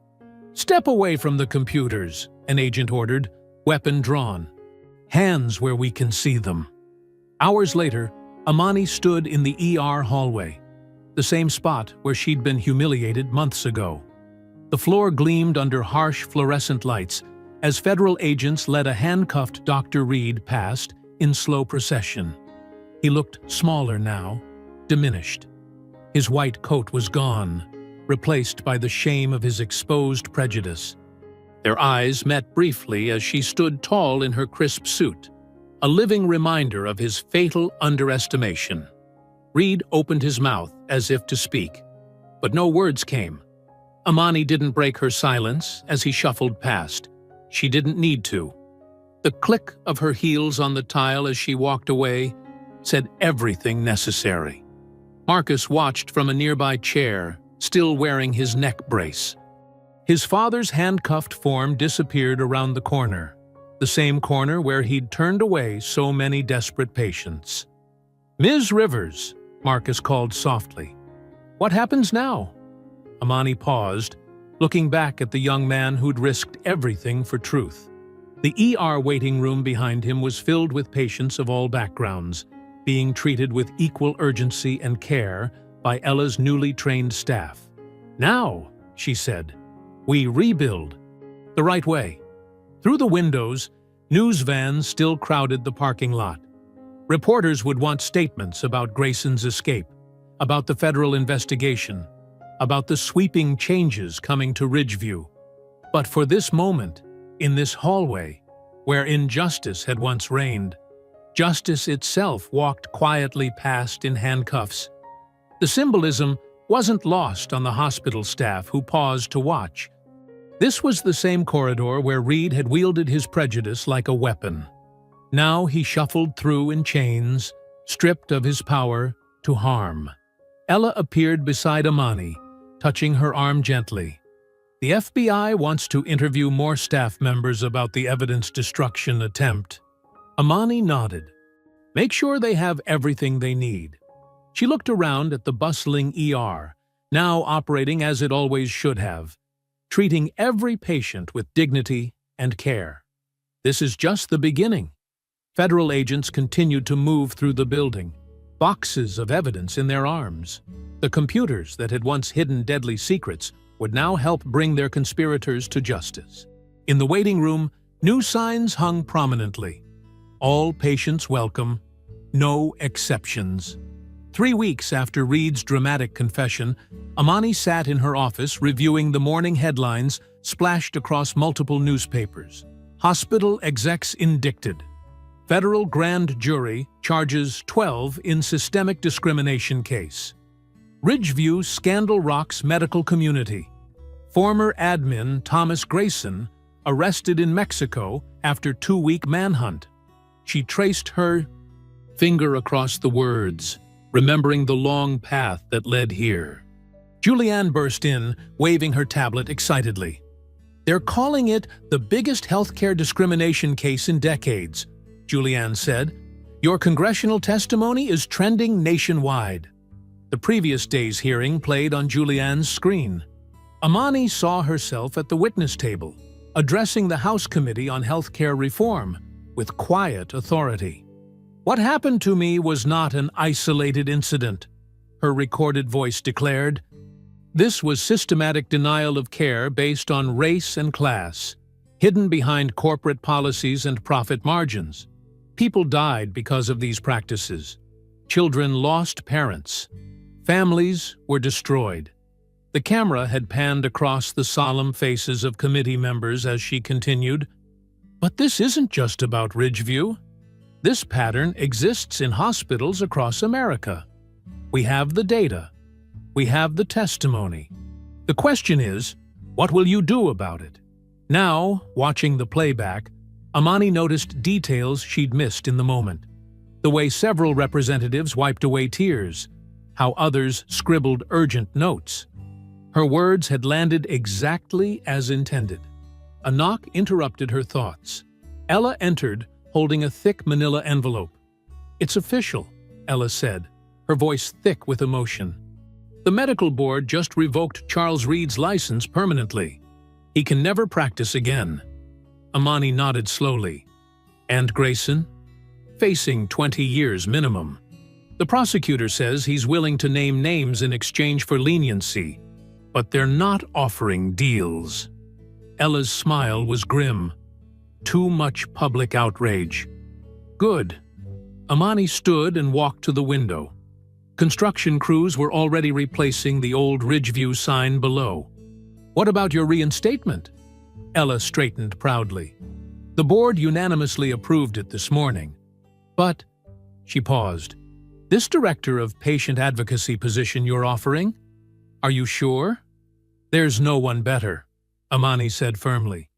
"Step away from the computers," an agent ordered, weapon drawn. "Hands where we can see them." Hours later, Amani stood in the ER hallway, the same spot where she'd been humiliated months ago. The floor gleamed under harsh fluorescent lights as federal agents led a handcuffed Dr. Reed past in slow procession. He looked smaller now, diminished. His white coat was gone, replaced by the shame of his exposed prejudice. Their eyes met briefly as she stood tall in her crisp suit, a living reminder of his fatal underestimation. Reed opened his mouth as if to speak, but no words came. Amani didn't break her silence as he shuffled past. She didn't need to. The click of her heels on the tile as she walked away said everything necessary. Marcus watched from a nearby chair, still wearing his neck brace. His father's handcuffed form disappeared around the corner, the same corner where he'd turned away so many desperate patients. "Ms. Rivers," Marcus called softly. "What happens now?" Amani paused, looking back at the young man who'd risked everything for truth. The ER waiting room behind him was filled with patients of all backgrounds, being treated with equal urgency and care by Ella's newly trained staff. "Now," she said, "we rebuild. The right way." Through the windows, news vans still crowded the parking lot. Reporters would want statements about Grayson's escape, about the federal investigation, about the sweeping changes coming to Ridgeview. But for this moment, in this hallway, where injustice had once reigned, justice itself walked quietly past in handcuffs. The symbolism wasn't lost on the hospital staff who paused to watch. This was the same corridor where Reed had wielded his prejudice like a weapon. Now he shuffled through in chains, stripped of his power to harm. Ella appeared beside Amani, touching her arm gently. "The FBI wants to interview more staff members about the evidence destruction attempt." Amani nodded. "Make sure they have everything they need." She looked around at the bustling ER, now operating as it always should have, treating every patient with dignity and care. This is just the beginning. Federal agents continued to move through the building, boxes of evidence in their arms. The computers that had once hidden deadly secrets would now help bring their conspirators to justice. In the waiting room, new signs hung prominently. "All patients welcome, no exceptions." 3 weeks after Reed's dramatic confession, Amani sat in her office reviewing the morning headlines splashed across multiple newspapers. "Hospital execs indicted. Federal grand jury charges 12 in systemic discrimination case. Ridgeview scandal rocks medical community. Former admin Thomas Grayson arrested in Mexico after 2-week manhunt." She traced her finger across the words, remembering the long path that led here. Julianne burst in, waving her tablet excitedly. "They're calling it the biggest healthcare discrimination case in decades," Julianne said. "Your congressional testimony is trending nationwide." The previous day's hearing played on Julianne's screen. Amani saw herself at the witness table, addressing the House Committee on Healthcare Reform with quiet authority. "What happened to me was not an isolated incident," her recorded voice declared. "This was systematic denial of care based on race and class, hidden behind corporate policies and profit margins. People died because of these practices. Children lost parents. Families were destroyed." The camera had panned across the solemn faces of committee members as she continued. "But this isn't just about Ridgeview. This pattern exists in hospitals across America. We have the data. We have the testimony. The question is, what will you do about it?" Now, watching the playback, Amani noticed details she'd missed in the moment. The way several representatives wiped away tears, how others scribbled urgent notes. Her words had landed exactly as intended. A knock interrupted her thoughts. Ella entered, holding a thick manila envelope. "It's official," Ella said, her voice thick with emotion. "The medical board just revoked Charles Reed's license permanently. He can never practice again." Amani nodded slowly. "And Grayson?" "Facing 20 years minimum. The prosecutor says he's willing to name names in exchange for leniency, but they're not offering deals." Ella's smile was grim. Too much public outrage. "Good." Amani stood and walked to the window. Construction crews were already replacing the old Ridgeview sign below. "What about your reinstatement?" Ella straightened proudly. "The board unanimously approved it this morning. But," she paused, "this director of patient advocacy position you're offering? Are you sure?" "There's no one better," Amani said firmly.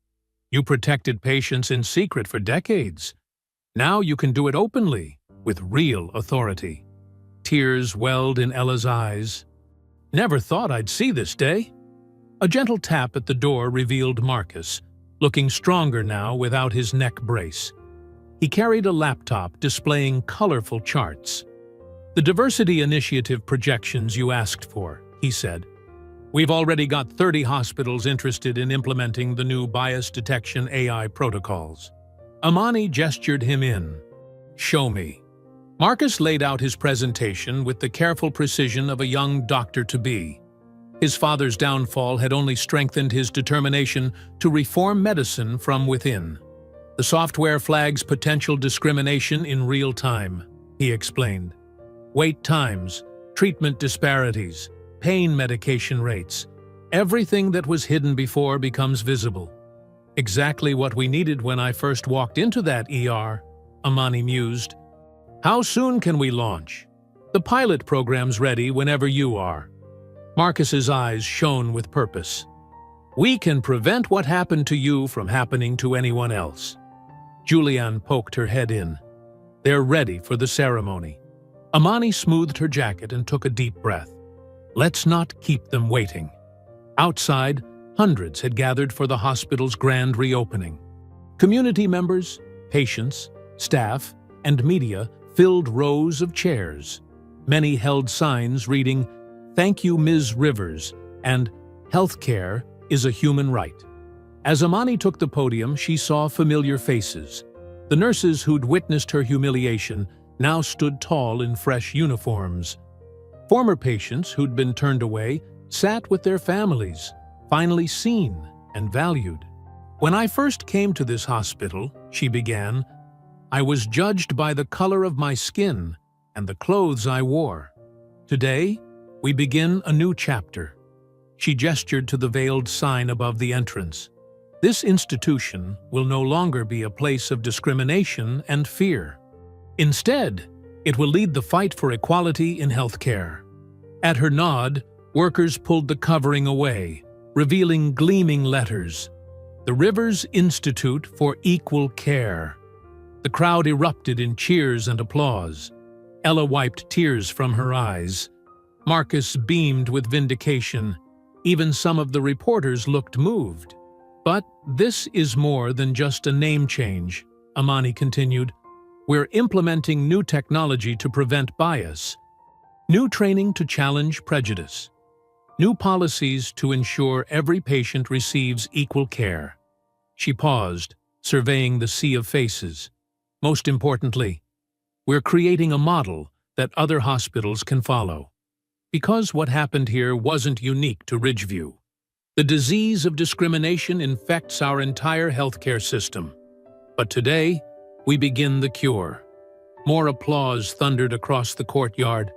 "You protected patients in secret for decades. Now you can do it openly, with real authority. Tears welled in Ella's eyes. "Never thought I'd see this day." A gentle tap at the door revealed Marcus, looking stronger now without his neck brace. He carried a laptop displaying colorful charts. "The diversity initiative projections you asked for," he said. "We've already got 30 hospitals interested in implementing the new bias detection AI protocols." Amani gestured him in. "Show me." Marcus laid out his presentation with the careful precision of a young doctor-to-be. His father's downfall had only strengthened his determination to reform medicine from within. "The software flags potential discrimination in real time," he explained. "Wait times, treatment disparities, pain medication rates. Everything that was hidden before becomes visible." "Exactly what we needed when I first walked into that ER," Amani mused. "How soon can we launch?" "The pilot program's ready whenever you are." Marcus's eyes shone with purpose. "We can prevent what happened to you from happening to anyone else." Julianne poked her head in. "They're ready for the ceremony." Amani smoothed her jacket and took a deep breath. "Let's not keep them waiting." Outside, hundreds had gathered for the hospital's grand reopening. Community members, patients, staff, and media filled rows of chairs. Many held signs reading, "Thank you, Ms. Rivers," and "Healthcare is a human right." As Amani took the podium, she saw familiar faces. The nurses who'd witnessed her humiliation now stood tall in fresh uniforms. Former patients who'd been turned away sat with their families, finally seen and valued. "When I first came to this hospital," she began, "I was judged by the color of my skin and the clothes I wore. Today, we begin a new chapter." She gestured to the veiled sign above the entrance. "This institution will no longer be a place of discrimination and fear. Instead, it will lead the fight for equality in healthcare." At her nod, workers pulled the covering away, revealing gleaming letters. "The Rivers Institute for Equal Care." The crowd erupted in cheers and applause. Ella wiped tears from her eyes. Marcus beamed with vindication. Even some of the reporters looked moved. "But this is more than just a name change," Amani continued. "We're implementing new technology to prevent bias, new training to challenge prejudice, new policies to ensure every patient receives equal care." She paused, surveying the sea of faces. "Most importantly, we're creating a model that other hospitals can follow. Because what happened here wasn't unique to Ridgeview. The disease of discrimination infects our entire healthcare system. But today, we begin the cure." More applause thundered across the courtyard.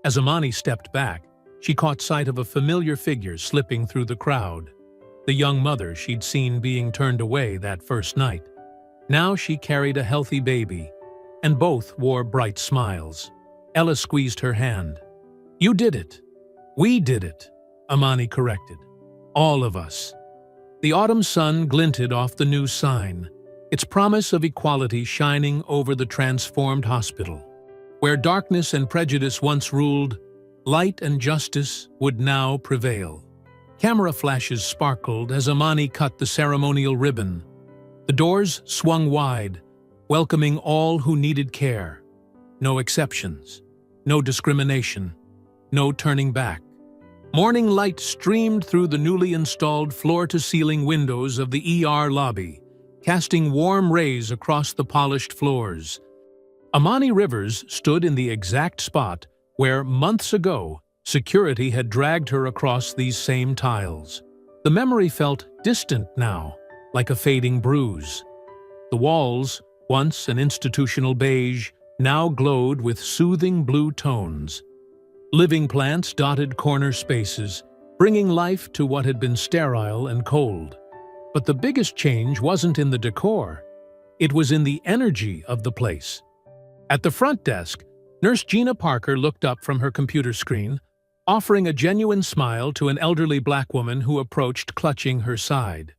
As Amani stepped back, she caught sight of a familiar figure slipping through the crowd. The young mother she'd seen being turned away that first night. Now she carried a healthy baby, and both wore bright smiles. Ella squeezed her hand. "You did it. We did it," Amani corrected. "All of us." The autumn sun glinted off the new sign, its promise of equality shining over the transformed hospital. Where darkness and prejudice once ruled, light and justice would now prevail. Camera flashes sparkled as Amani cut the ceremonial ribbon. The doors swung wide, welcoming all who needed care. No exceptions, no discrimination, no turning back. Morning light streamed through the newly installed floor-to-ceiling windows of the ER lobby, casting warm rays across the polished floors. Amani Rivers stood in the exact spot where, months ago, security had dragged her across these same tiles. The memory felt distant now, like a fading bruise. The walls, once an institutional beige, now glowed with soothing blue tones. Living plants dotted corner spaces, bringing life to what had been sterile and cold. But the biggest change wasn't in the decor. It was in the energy of the place. At the front desk, Nurse Gina Parker looked up from her computer screen, offering a genuine smile to an elderly black woman who approached, clutching her side.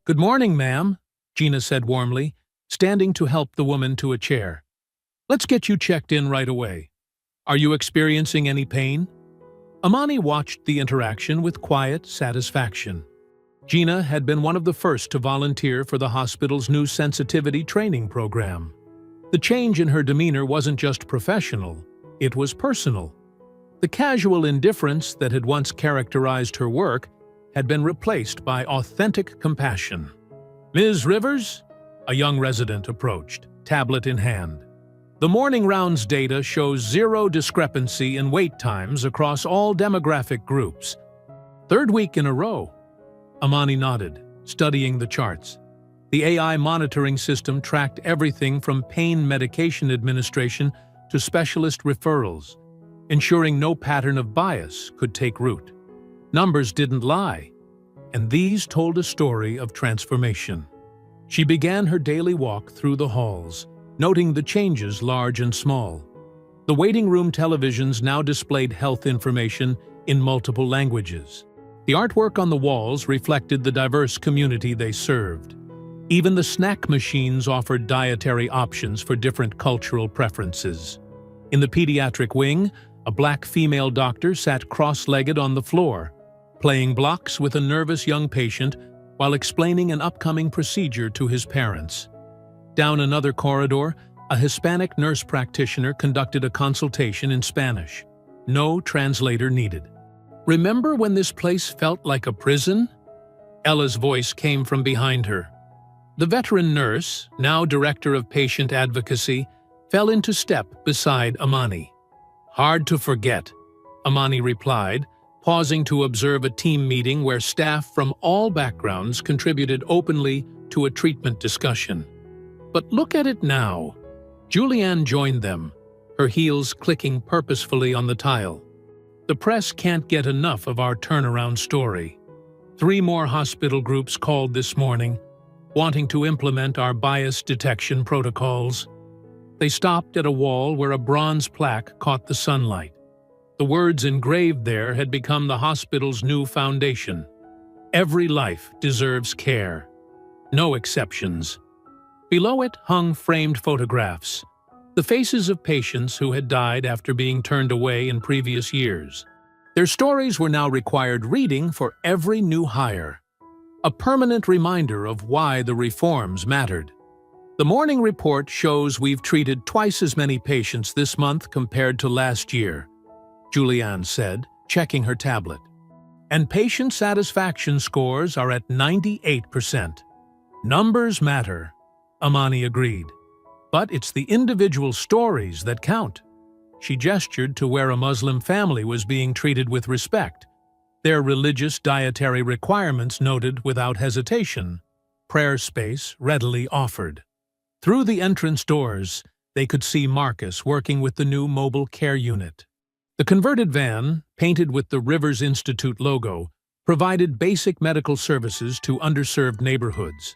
"Good morning, ma'am," Gina said warmly, standing to help the woman to a chair. Let's get you checked in right away. Are you experiencing any pain? Amani watched the interaction with quiet satisfaction. Gina had been one of the first to volunteer for the hospital's new sensitivity training program. The change in her demeanor wasn't just professional, it was personal. The casual indifference that had once characterized her work had been replaced by authentic compassion. "Ms. Rivers?" A young resident approached, tablet in hand. "The morning rounds data shows zero discrepancy in wait times across all demographic groups. Third week in a row." Amani nodded, studying the charts. The AI monitoring system tracked everything from pain medication administration to specialist referrals, ensuring no pattern of bias could take root. Numbers didn't lie, and these told a story of transformation. She began her daily walk through the halls, noting the changes large and small. The waiting room televisions now displayed health information in multiple languages. The artwork on the walls reflected the diverse community they served. Even the snack machines offered dietary options for different cultural preferences. In the pediatric wing, a black female doctor sat cross-legged on the floor, playing blocks with a nervous young patient while explaining an upcoming procedure to his parents. Down another corridor, a Hispanic nurse practitioner conducted a consultation in Spanish. No translator needed. "Remember when this place felt like a prison?" Ella's voice came from behind her. The veteran nurse, now director of patient advocacy, fell into step beside Amani. "Hard to forget," Amani replied, pausing to observe a team meeting where staff from all backgrounds contributed openly to a treatment discussion. "But look at it now." Julianne joined them, her heels clicking purposefully on the tile. "The press can't get enough of our turnaround story. 3 more hospital groups called this morning, wanting to implement our bias detection protocols." They stopped at a wall where a bronze plaque caught the sunlight. The words engraved there had become the hospital's new foundation. "Every life deserves care. No exceptions." Below it hung framed photographs, the faces of patients who had died after being turned away in previous years. Their stories were now required reading for every new hire, a permanent reminder of why the reforms mattered. "The morning report shows we've treated twice as many patients this month compared to last year," Julianne said, checking her tablet. "And patient satisfaction scores are at 98%. Numbers matter," Amani agreed. "But it's the individual stories that count." She gestured to where a Muslim family was being treated with respect, their religious dietary requirements noted without hesitation, prayer space readily offered. Through the entrance doors, they could see Marcus working with the new mobile care unit. The converted van, painted with the Rivers Institute logo, provided basic medical services to underserved neighborhoods.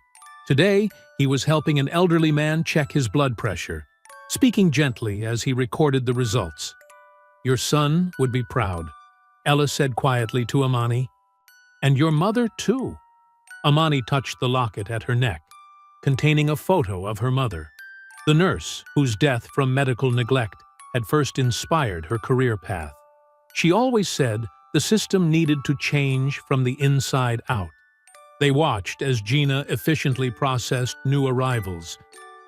Today, he was helping an elderly man check his blood pressure, speaking gently as he recorded the results. "Your son would be proud," Ella said quietly to Amani. "And your mother, too." Amani touched the locket at her neck, containing a photo of her mother, the nurse whose death from medical neglect had first inspired her career path. She always said the system needed to change from the inside out. They watched as Gina efficiently processed new arrivals,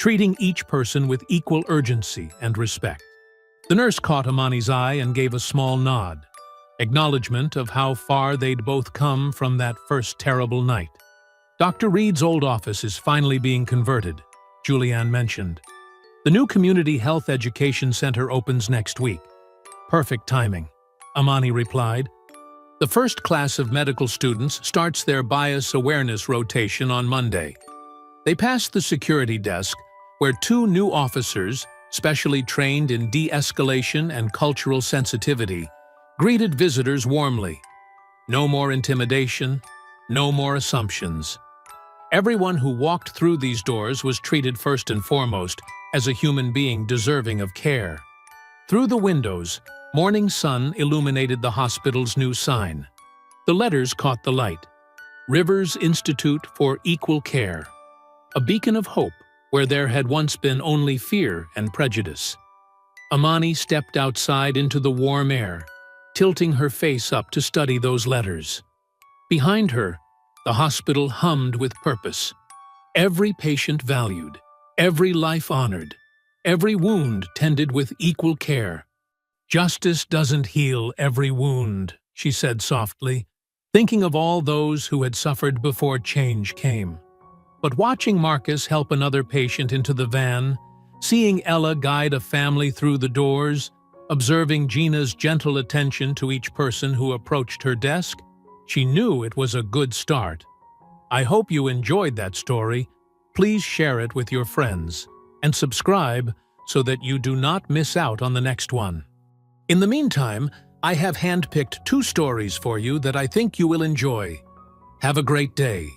treating each person with equal urgency and respect. The nurse caught Amani's eye and gave a small nod, acknowledgement of how far they'd both come from that first terrible night. "Dr. Reed's old office is finally being converted," Julianne mentioned. "The new Community Health Education Center opens next week." "Perfect timing," Amani replied. "The first class of medical students starts their bias awareness rotation on Monday." They passed the security desk, where 2 new officers, specially trained in de-escalation and cultural sensitivity, greeted visitors warmly. No more intimidation, no more assumptions. Everyone who walked through these doors was treated first and foremost as a human being deserving of care. Through the windows, morning sun illuminated the hospital's new sign. The letters caught the light. Rivers Institute for Equal Care. A beacon of hope where there had once been only fear and prejudice. Amani stepped outside into the warm air, tilting her face up to study those letters. Behind her, the hospital hummed with purpose. Every patient valued, every life honored, every wound tended with equal care. "Justice doesn't heal every wound," she said softly, thinking of all those who had suffered before change came. But watching Marcus help another patient into the van, seeing Ella guide a family through the doors, observing Gina's gentle attention to each person who approached her desk, she knew it was a good start. I hope you enjoyed that story. Please share it with your friends and subscribe so that you do not miss out on the next one. In the meantime, I have handpicked 2 stories for you that I think you will enjoy. Have a great day.